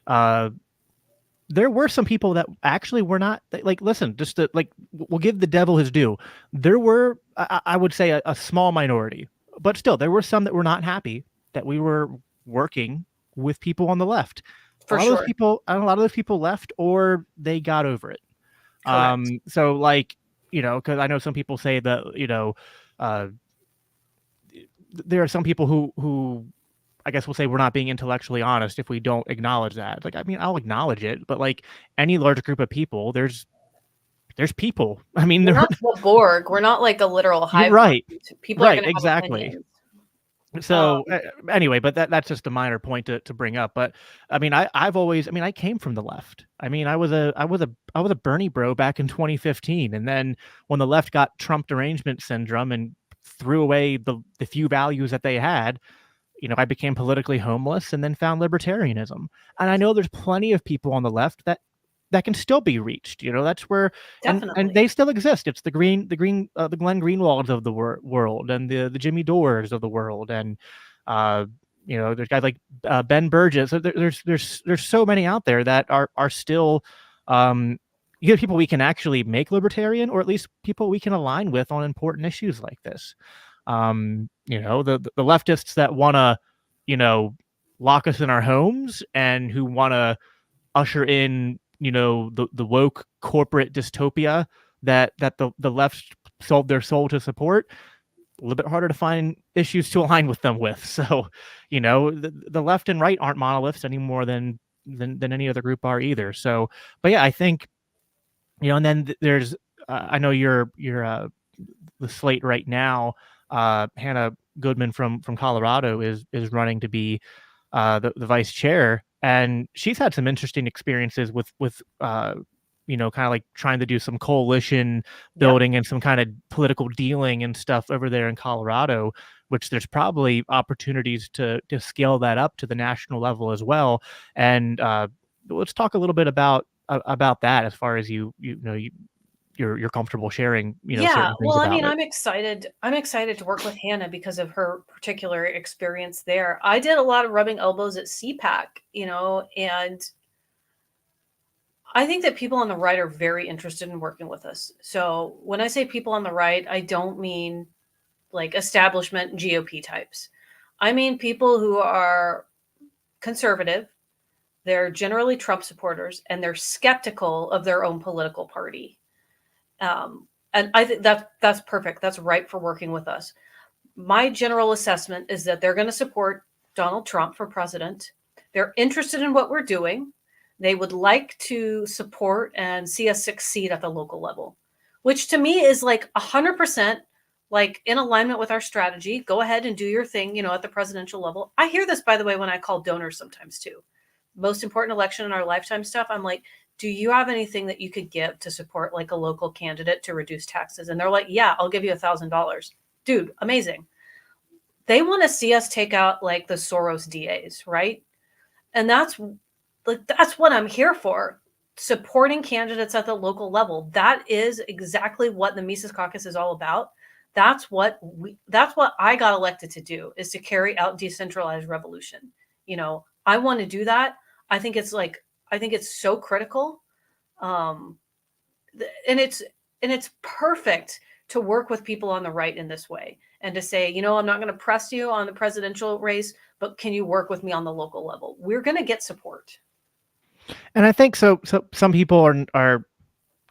[SPEAKER 1] There were some people that actually were not like, listen, just to, like, we'll give the devil his due. There were, I would say, a small minority, but still, there were some that were not happy that we were working with people on the left.
[SPEAKER 2] For
[SPEAKER 1] a lot of those people left, or they got over it.
[SPEAKER 2] Correct.
[SPEAKER 1] So like, because I know some people say that, there are some people who I guess we'll say we're not being intellectually honest if we don't acknowledge that. Like, I mean, I'll acknowledge it, but like any large group of people, there's people. I mean,
[SPEAKER 2] we're not the Borg. We're not like a literal hive.
[SPEAKER 1] Right.
[SPEAKER 2] People are going to have
[SPEAKER 1] exactly.
[SPEAKER 2] opinions.
[SPEAKER 1] So anyway, but that's just a minor point to bring up. But I mean, I came from the left. I mean, I was a Bernie bro back in 2015, and then when the left got Trump derangement syndrome and threw away the few values that they had, I became politically homeless and then found libertarianism. And I know there's plenty of people on the left that can still be reached. That's where, and they still exist. It's the Glenn Greenwalds of the world, and the Jimmy Dores of the world, and there's guys like Ben Burgess. There's so many out there that are still people we can actually make libertarian, or at least people we can align with on important issues like this. The leftists that want to, lock us in our homes and who want to usher in, the woke corporate dystopia that the left sold their soul to support, a little bit harder to find issues to align with them with. So, the left and right aren't monoliths any more than any other group are either. So, but yeah, I think, and then there's, I know you're the slate right now. Hannah Goodman from Colorado is running to be the vice chair, and she's had some interesting experiences with kind of like trying to do some coalition building and some kind of political dealing and stuff over there in Colorado, which there's probably opportunities to scale that up to the national level as well. And let's talk a little bit about that, as far as you're comfortable sharing,
[SPEAKER 2] yeah. Well, I mean, I'm excited to work with Hannah because of her particular experience there. I did a lot of rubbing elbows at CPAC, and I think that people on the right are very interested in working with us. So when I say people on the right, I don't mean like establishment GOP types. I mean people who are conservative. They're generally Trump supporters, and they're skeptical of their own political party. And I think that's perfect. That's right for working with us. My general assessment is that they're going to support Donald Trump for president. They're interested in what we're doing. They would like to support and see us succeed at the local level, which to me is like 100% like in alignment with our strategy. Go ahead and do your thing, at the presidential level. I hear this, by the way, when I call donors sometimes too. Most important election in our lifetime stuff. I'm like, do you have anything that you could give to support like a local candidate to reduce taxes? And they're like, yeah, I'll give you $1,000. Dude, amazing. They want to see us take out like the Soros DAs, right? And that's what I'm here for. Supporting candidates at the local level. That is exactly what the Mises Caucus is all about. That's what I got elected to do, is to carry out decentralized revolution. I want to do that. I think it's so critical. And it's perfect to work with people on the right in this way and to say, I'm not going to press you on the presidential race, but can you work with me on the local level? We're going to get support.
[SPEAKER 1] And I think so some people are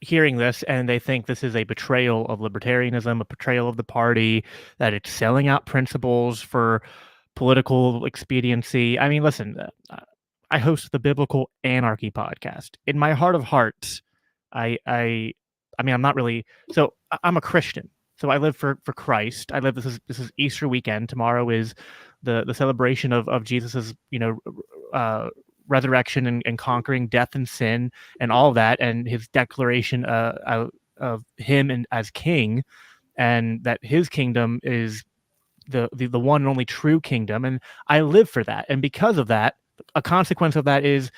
[SPEAKER 1] hearing this and they think this is a betrayal of libertarianism, a betrayal of the party, that it's selling out principles for political expediency. I mean, listen, I host the Biblical Anarchy podcast. In my heart of hearts, I mean, I'm not really, so I'm a Christian. So I live for Christ. This is Easter weekend. Tomorrow is the celebration of Jesus's, resurrection and conquering death and sin and all of that, and his declaration of him and as king, and that his kingdom is the one and only true kingdom. And I live for that. And because of that, a consequence of that is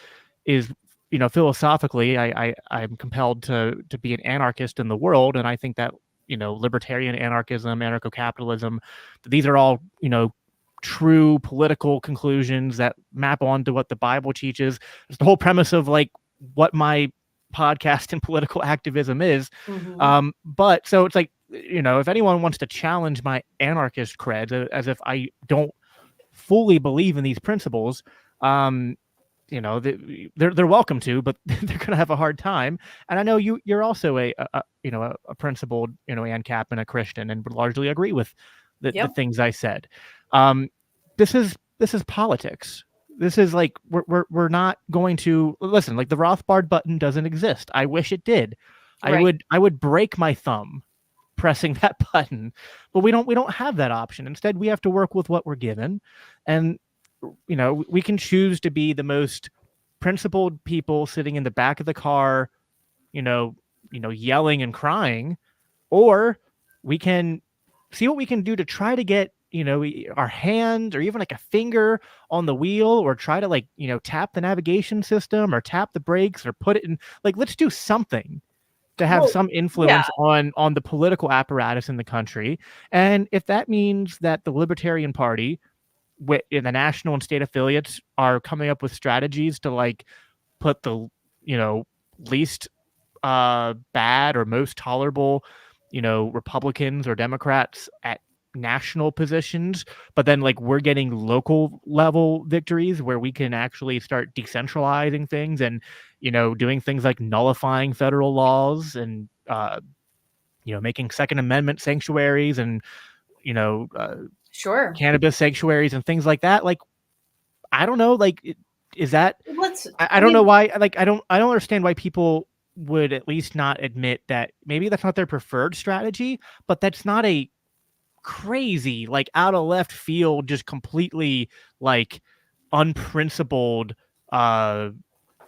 [SPEAKER 1] philosophically, I'm compelled to be an anarchist in the world. And I think that libertarian anarchism, anarcho-capitalism, these are all true political conclusions that map onto what the Bible teaches. It's the whole premise of like what my podcast and political activism is.
[SPEAKER 2] Mm-hmm.
[SPEAKER 1] But so it's like, if anyone wants to challenge my anarchist creds as if I don't fully believe in these principles, they're welcome to, but they're going to have a hard time. And I know you're also a principled, ANCAP and a Christian, and would largely agree with the things I said. This is politics. This is like, we're not going to listen. Like the Rothbard button doesn't exist. I wish it did.
[SPEAKER 2] Right.
[SPEAKER 1] I would break my thumb pressing that button, but we don't have that option. Instead, we have to work with what we're given. And we can choose to be the most principled people sitting in the back of the car, yelling and crying, or we can see what we can do to try to get our hand or even like a finger on the wheel, or try to tap the navigation system or tap the brakes or put it in, like, let's do something to have some influence on the political apparatus in the country. And if that means that the Libertarian Party in the national and state affiliates are coming up with strategies to put the least bad or most tolerable Republicans or Democrats at national positions, but then we're getting local level victories where we can actually start decentralizing things and doing things like nullifying federal laws and making Second Amendment sanctuaries and
[SPEAKER 2] Sure.
[SPEAKER 1] cannabis sanctuaries and things like that. I don't know, is that I don't know why, I don't understand why people would at least not admit that maybe that's not their preferred strategy, but that's not a crazy, out of left field, just completely unprincipled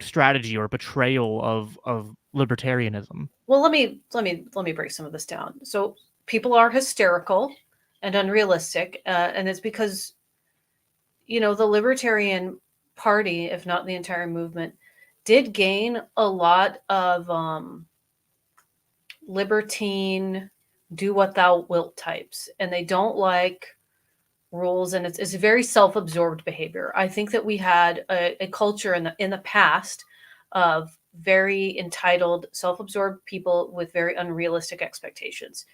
[SPEAKER 1] strategy or betrayal of libertarianism.
[SPEAKER 2] Well, let me break some of this down. So people are hysterical and unrealistic, and it's because the Libertarian Party, if not the entire movement, did gain a lot of libertine, do what thou wilt types, and they don't like rules, and it's very self-absorbed behavior. I think that we had a culture in the past of very entitled, self-absorbed people with very unrealistic expectations.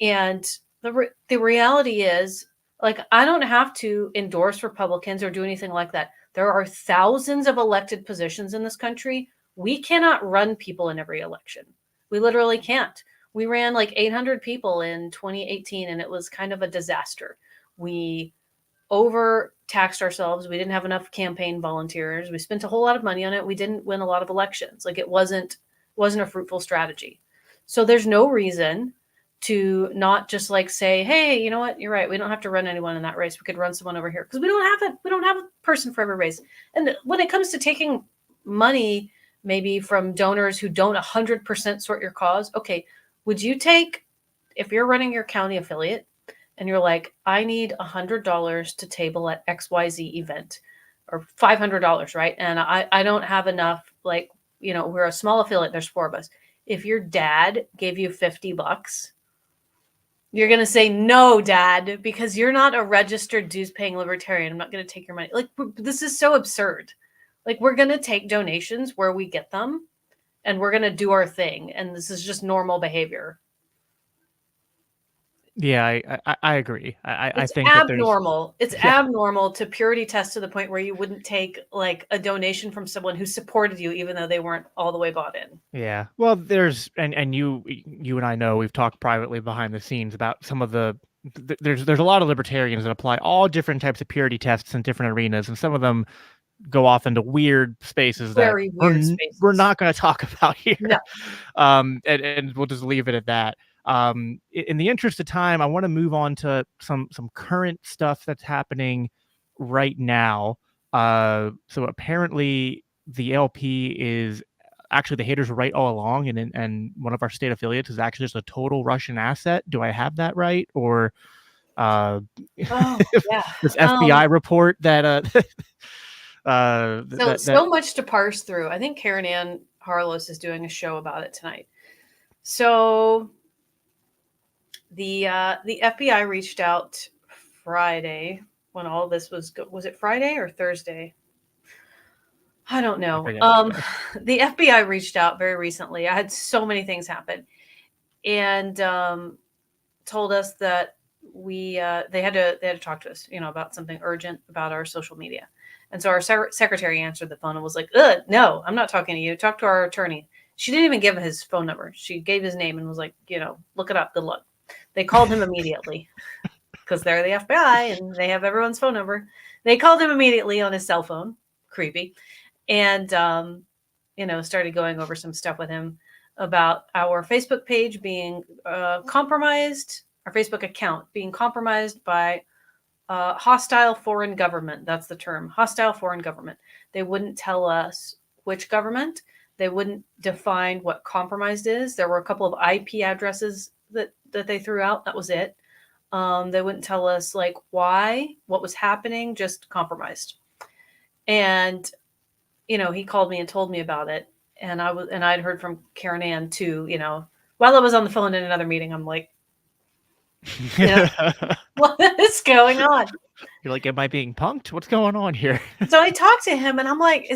[SPEAKER 2] And the reality is, I don't have to endorse Republicans or do anything like that. There are thousands of elected positions in this country. We cannot run people in every election. We literally can't. We ran 800 people in 2018, and it was kind of a disaster. We overtaxed ourselves. We didn't have enough campaign volunteers. We spent a whole lot of money on it. We didn't win a lot of elections. It wasn't a fruitful strategy. So there's no reason to not just like say, hey, you know what, you're right, we don't have to run anyone in that race, we could run someone over here, because we don't have a person for every race. And when it comes to taking money maybe from donors who don't 100% sort your cause, okay, would you take, if you're running your county affiliate and you're like, I need $100 to table at XYZ event, or $500, right? And I don't have enough, like, we're a small affiliate, there's 4 of us. If your dad gave you $50, you're going to say, no, Dad, because you're not a registered dues-paying libertarian. I'm not going to take your money. Like, this is so absurd. Like, we're going to take donations where we get them, and we're going to do our thing. And this is just normal behavior.
[SPEAKER 1] Yeah, I agree. I
[SPEAKER 2] It's
[SPEAKER 1] think that there's
[SPEAKER 2] abnormal. It's abnormal to purity test to the point where you wouldn't take like a donation from someone who supported you, even though they weren't all the way bought in.
[SPEAKER 1] Yeah. Well, there's and you and I know we've talked privately behind the scenes about some of there's a lot of libertarians that apply all different types of purity tests in different arenas, and some of them go off into weird spaces that
[SPEAKER 2] Very weird spaces.
[SPEAKER 1] we're not going to talk about here.
[SPEAKER 2] No.
[SPEAKER 1] And we'll just leave it at that. In the interest of time, I want to move on to some current stuff that's happening right now. So apparently the LP is actually, the haters were right all along, and one of our state affiliates is actually just a total Russian asset. Do I have that right? Or
[SPEAKER 2] yeah.
[SPEAKER 1] this FBI report that
[SPEAKER 2] so much to parse through. I think Karen Ann Harlos is doing a show about it tonight. So the FBI reached out Friday when all this was it Friday or Thursday? I don't know. The FBI reached out very recently. I had so many things happen, and told us that they had to talk to us, about something urgent about our social media. And so our secretary answered the phone and was like, no, I'm not talking to you. Talk to our attorney. She didn't even give his phone number. She gave his name and was like, look it up. Good luck. They called him immediately because they're the FBI and they have everyone's phone number. They called him immediately on his cell phone. Creepy. And, started going over some stuff with him about our Facebook page being compromised, our Facebook account being compromised by hostile foreign government. That's the term, hostile foreign government. They wouldn't tell us which government. They wouldn't define what compromised is. There were a couple of IP addresses that they threw out. That was it. They wouldn't tell us like why, what was happening, just compromised. And, he called me and told me about it. And I'd heard from Karen Ann too, while I was on the phone in another meeting. I'm like, what is going on?
[SPEAKER 1] You're like, am I being punked? What's going on here?
[SPEAKER 2] So I talked to him and I'm like,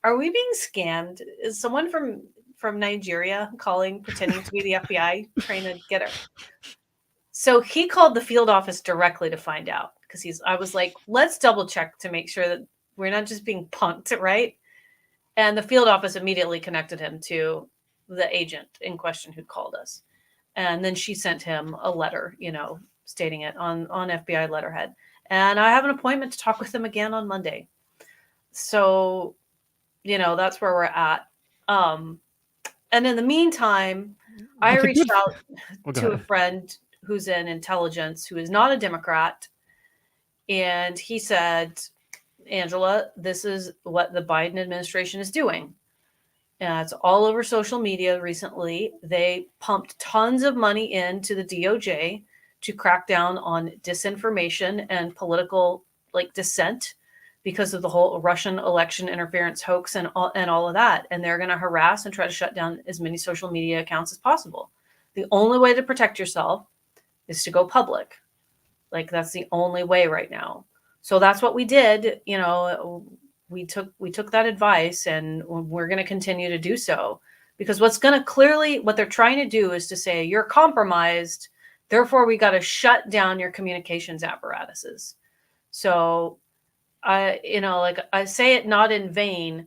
[SPEAKER 2] are we being scammed? Is someone from Nigeria pretending to be the FBI, trying to get her? So he called the field office directly to find out, because I was like, let's double check to make sure that we're not just being punked, right? And the field office immediately connected him to the agent in question who called us. And then she sent him a letter, stating it on FBI letterhead. And I have an appointment to talk with him again on Monday. So, that's where we're at. And in the meantime, I reached out to a friend who's in intelligence, who is not a Democrat. And he said, Angela, this is what the Biden administration is doing. It's all over social media recently. They pumped tons of money into the DOJ to crack down on disinformation and political dissent because of the whole Russian election interference hoax and all of that. And they're going to harass and try to shut down as many social media accounts as possible. The only way to protect yourself is to go public. That's the only way right now. So that's what we did. We took that advice, and we're going to continue to do so, because what they're trying to do is to say you're compromised, therefore we got to shut down your communications apparatuses. So I say it not in vain.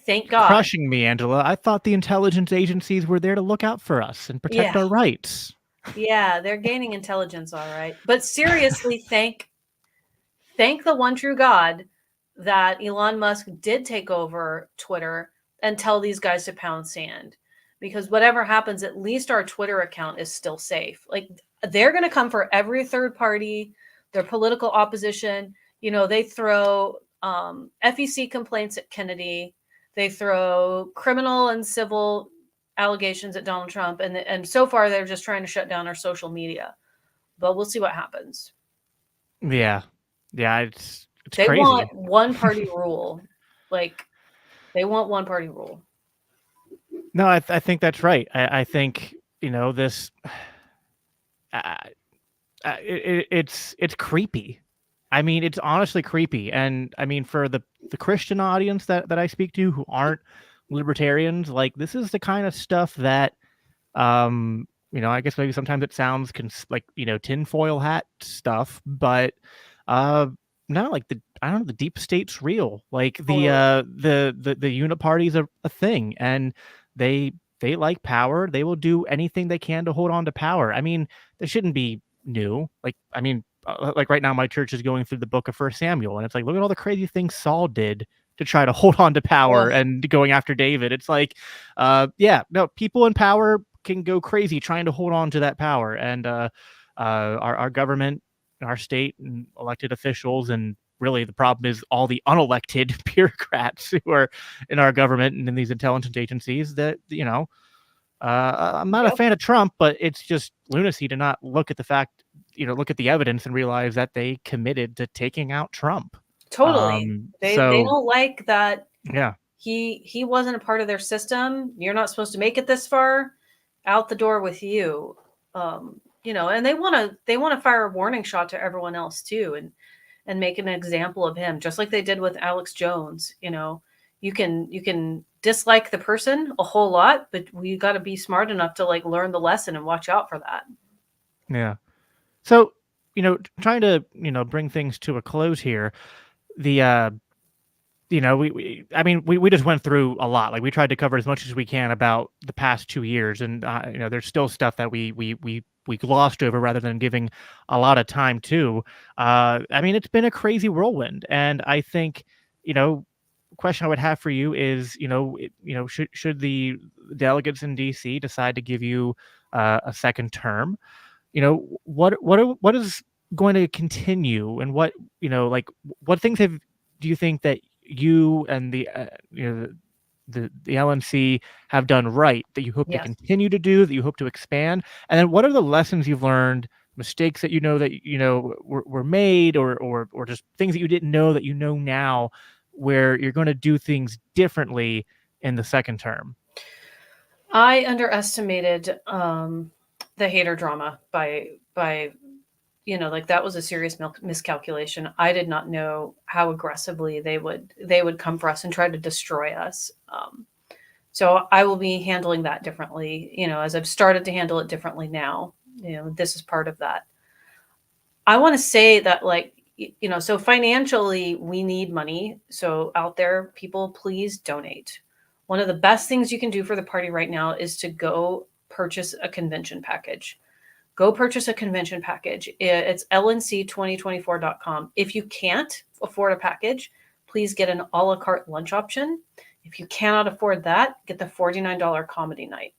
[SPEAKER 2] Thank God.
[SPEAKER 1] Crushing me, Angela. I thought the intelligence agencies were there to look out for us and protect our rights.
[SPEAKER 2] Yeah, they're gaining intelligence, all right. But seriously, thank the one true God that Elon Musk did take over Twitter and tell these guys to pound sand. because whatever happens, at least our Twitter account is still safe. Like, they're going to come for every third party, their political opposition. You know, they throw FEC complaints at Kennedy. They throw criminal and civil allegations at Donald Trump. And so far, they're just trying to shut down our social media. But we'll see what happens.
[SPEAKER 1] Yeah. Yeah. It's
[SPEAKER 2] They
[SPEAKER 1] crazy.
[SPEAKER 2] want one party rule. Like, they want one party rule.
[SPEAKER 1] No, I think that's right. I think, you know, this, it's creepy. I mean, it's honestly creepy. And I mean, for the Christian audience that I speak to who aren't libertarians, like, this is the kind of stuff that, you know, I guess maybe sometimes it sounds like, you know, tinfoil hat stuff, but no, like, I don't know, the deep state's real. Like, the uniparty is a thing, and they like power. They will do anything they can to hold on to power. I mean, this shouldn't be new. Like, I mean, like right now, my church is going through the book of First Samuel, and it's like, look at all the crazy things Saul did to try to hold on to power and going after David. It's like, yeah, no, people in power can go crazy trying to hold on to that power, and our government, our state, and elected officials, and really the problem is all the unelected bureaucrats who are in our government and in these intelligence agencies that, you know, I'm not a fan of Trump, but it's just lunacy to not look at the fact, you know, look at the evidence and realize that they committed to taking out Trump.
[SPEAKER 2] Totally. They don't like that.
[SPEAKER 1] Yeah.
[SPEAKER 2] He wasn't a part of their system. You're not supposed to make it this far. Out the door with you. You know, and they want to fire a warning shot to everyone else too, and make an example of him, just like they did with Alex Jones. You know, you can dislike the person a whole lot, but you got to be smart enough to like learn the lesson and watch out for that.
[SPEAKER 1] Yeah. So, you know, trying to, you know, bring things to a close here, the you know, I mean, we just went through a lot. Like, we tried to cover as much as we can about the past 2 years, and you know, there's still stuff that we glossed over rather than giving a lot of time to. I mean, it's been a crazy whirlwind, and I think, you know, question I would have for you is, you know, should the delegates in DC decide to give you a second term? You know, what is going to continue, and what, you know, like, what things do you think that you and the you know, the LNC have done right that you hope to continue to do, that you hope to expand? And then what are the lessons you've learned, mistakes that you know were made, or just things that you didn't know that you know now, where you're going to do things differently in the second term?
[SPEAKER 2] I underestimated the hater drama by you know, like, that was a serious miscalculation. I did not know how aggressively they would come for us and try to destroy us. So I will be handling that differently, you know, as I've started to handle it differently now. You know, this is part of that. I want to say that, like, you know, so financially we need money. So out there, people, please donate. One of the best things you can do for the party right now is to go purchase a convention package. Go purchase a convention package. It's lnc2024.com. If you can't afford a package, please get an a la carte lunch option. If you cannot afford that, get the $49 comedy night.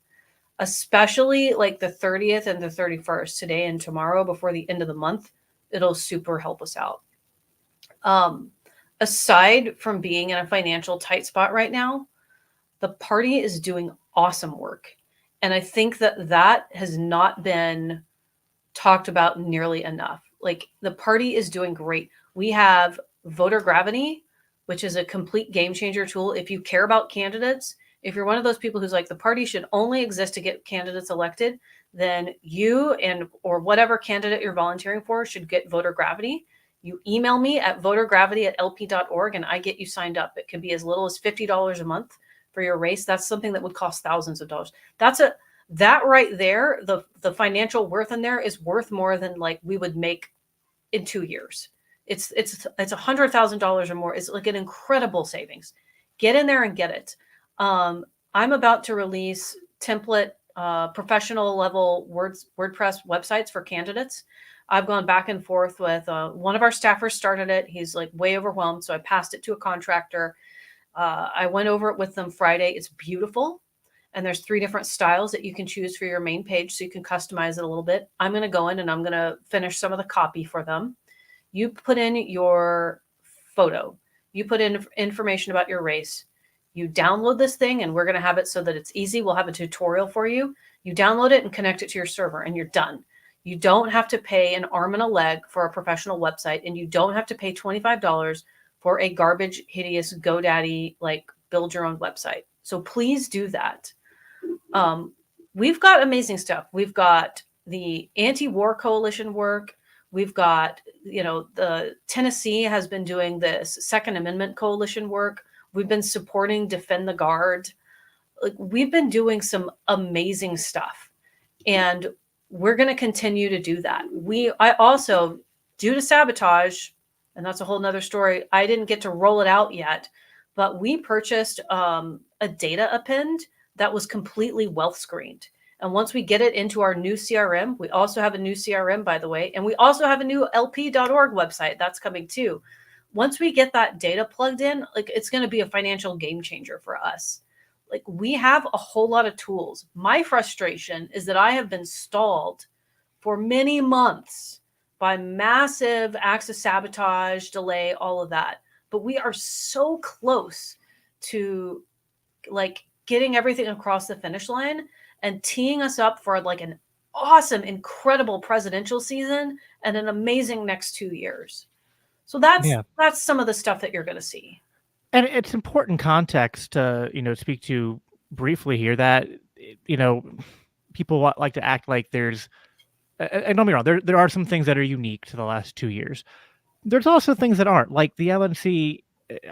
[SPEAKER 2] Especially like the 30th and the 31st, today and tomorrow, before the end of the month, it'll super help us out. Aside from being in a financial tight spot right now, the party is doing awesome work. And I think that has not been talked about nearly enough. Like, the party is doing great. We have voter gravity, which is a complete game changer tool. If you care about candidates, if you're one of those people who's like, the party should only exist to get candidates elected, then you or whatever candidate you're volunteering for should get voter gravity. You email me at votergravity@lp.org and I get you signed up. It can be as little as $50 a month for your race. That's something that would cost thousands of dollars. That right there, the financial worth in there is worth more than like we would make in 2 years. It's $100,000 or more. It's like an incredible savings. Get in there and get it. I'm about to release template professional level WordPress websites for candidates. I've gone back and forth with one of our staffers started it. He's like way overwhelmed, so I passed it to a contractor. I went over it with them Friday. It's beautiful. and there's 3 different styles that you can choose for your main page, so you can customize it a little bit. I'm going to go in and I'm going to finish some of the copy for them. You put in your photo, you put in information about your race, you download this thing, and we're going to have it so that it's easy. We'll have a tutorial for you. You download it and connect it to your server, and you're done. You don't have to pay an arm and a leg for a professional website, and you don't have to pay $25 for a garbage, hideous GoDaddy, like, build your own website. So please do that. We've got amazing stuff. We've got the anti-war coalition work. We've got, the Tennessee has been doing this Second Amendment coalition work. We've been supporting Defend the Guard. Like, we've been doing some amazing stuff, and we're going to continue to do that. I also, due to sabotage, and that's a whole nother story, I didn't get to roll it out yet, but we purchased a data append that was completely wealth screened. And once we get it into our new CRM, we also have a new CRM, by the way, and we also have a new lp.org website that's coming too. Once we get that data plugged in, like, it's going to be a financial game changer for us. Like, we have a whole lot of tools. My frustration is that I have been stalled for many months by massive acts of sabotage, delay, all of that. But we are so close to, like, getting everything across the finish line and teeing us up for, like, an awesome, incredible presidential season and an amazing next 2 years. So that's some of the stuff that you're going to see.
[SPEAKER 1] And it's important context to, speak to briefly here that, people like to act like there's, and don't get me wrong, there are some things that are unique to the last 2 years. There's also things that aren't. Like, the LNC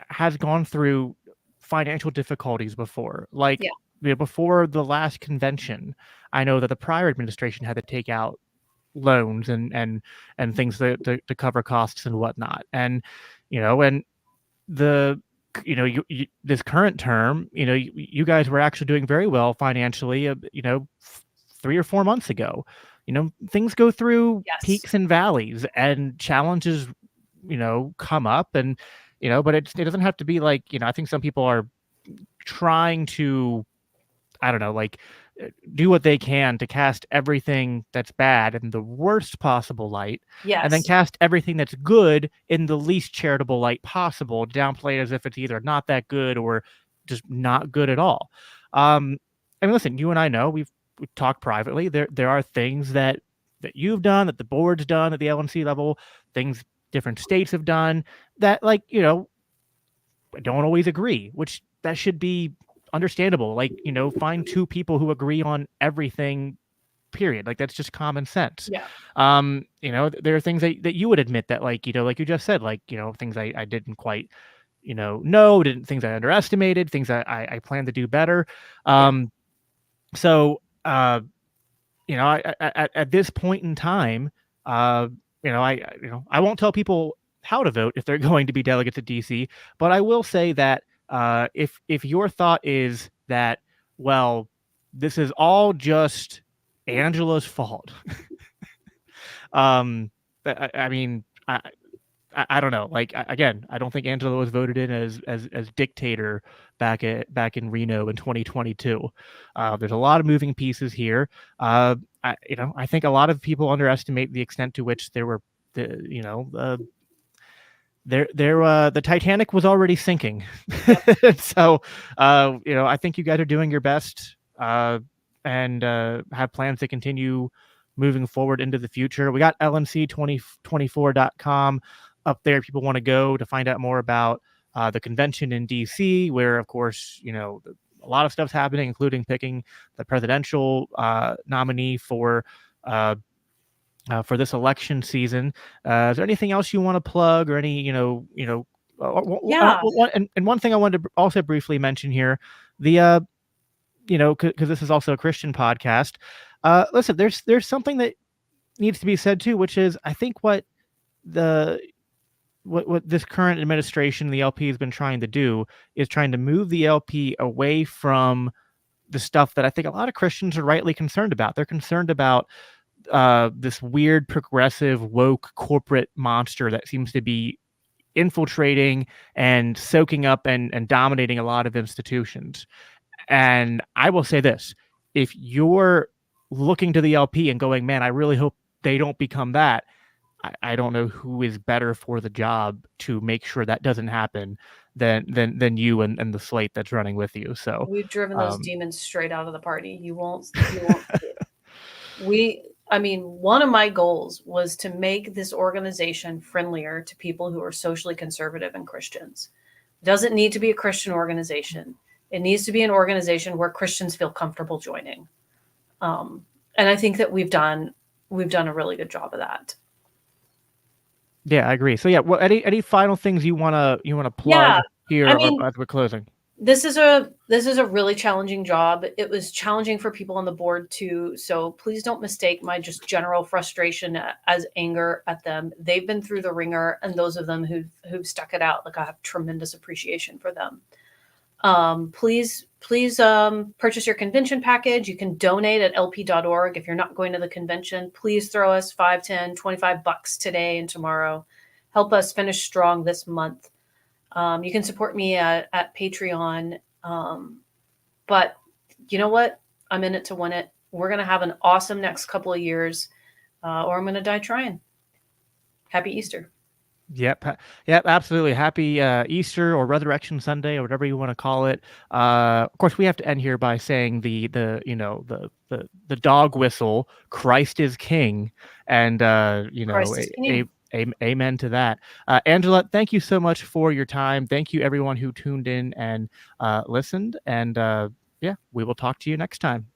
[SPEAKER 1] has gone through financial difficulties before. Like, before the last convention, I know that the prior administration had to take out loans and things to cover costs and whatnot. And, and the, this current term, you guys were actually doing very well financially, 3 or 4 months ago. Things go through peaks and valleys, and challenges, come up, and, but it doesn't have to be like, I think some people are trying to, I don't know, like, do what they can to cast everything that's bad in the worst possible light, and then cast everything that's good in the least charitable light possible, downplay it as if it's either not that good or just not good at all. I mean, listen, you and I know we've talked privately. There are things that you've done, that the board's done at the LNC level, things different states have done that, like, don't always agree, which that should be understandable. Like, find 2 people who agree on everything, period. Like, that's just common sense. There are things that you would admit that, like, like you just said, like, things I didn't quite, things I underestimated, things I plan to do better. So, at this point in time, I won't tell people how to vote if they're going to be delegates at DC, but I will say that if your thought is that, well, this is all just Angela's fault, I mean, I don't know. Like, again, I don't think Angela was voted in as dictator back in Reno in 2022. There's a lot of moving pieces here. I think a lot of people underestimate the extent to which there were the Titanic was already sinking. So, I think you guys are doing your best, and have plans to continue moving forward into the future. We got lnc2024.com up there if people want to go to find out more about the convention in DC, where, of course, a lot of stuff's happening, including picking the presidential nominee for this election season. Is there anything else you want to plug, or any, and one thing I wanted to also briefly mention here, the, because this is also a Christian podcast. Listen, there's something that needs to be said too, which is, I think what this current administration, the LP, has been trying to do is trying to move the LP away from the stuff that I think a lot of Christians are rightly concerned about. They're concerned about this weird, progressive, woke corporate monster that seems to be infiltrating and soaking up and dominating a lot of institutions. And I will say this, if you're looking to the LP and going, man, I really hope they don't become that, I don't know who is better for the job to make sure that doesn't happen than you and the slate that's running with you. So
[SPEAKER 2] We've driven those demons straight out of the party. You won't see it. I mean, one of my goals was to make this organization friendlier to people who are socially conservative and Christians. It doesn't need to be a Christian organization. It needs to be an organization where Christians feel comfortable joining. And I think that we've done a really good job of that.
[SPEAKER 1] Yeah, I agree. So yeah, well, any final things you wanna plug here as we're closing?
[SPEAKER 2] This is a really challenging job. It was challenging for people on the board too. So please don't mistake my just general frustration as anger at them. They've been through the ringer, and those of them who've stuck it out, like, I have tremendous appreciation for them. Please purchase your convention package. You can donate at lp.org. If you're not going to the convention, please throw us $5, $10, $25 today and tomorrow. Help us finish strong this month. You can support me at Patreon. But you know what? I'm in it to win it. We're going to have an awesome next couple of years, or I'm going to die trying. Happy Easter.
[SPEAKER 1] Yep, absolutely. Happy Easter or Resurrection Sunday or whatever you want to call it. Of course, we have to end here by saying the dog whistle, Christ is King, and amen to that. Angela, thank you so much for your time. Thank you everyone who tuned in and listened, and we will talk to you next time.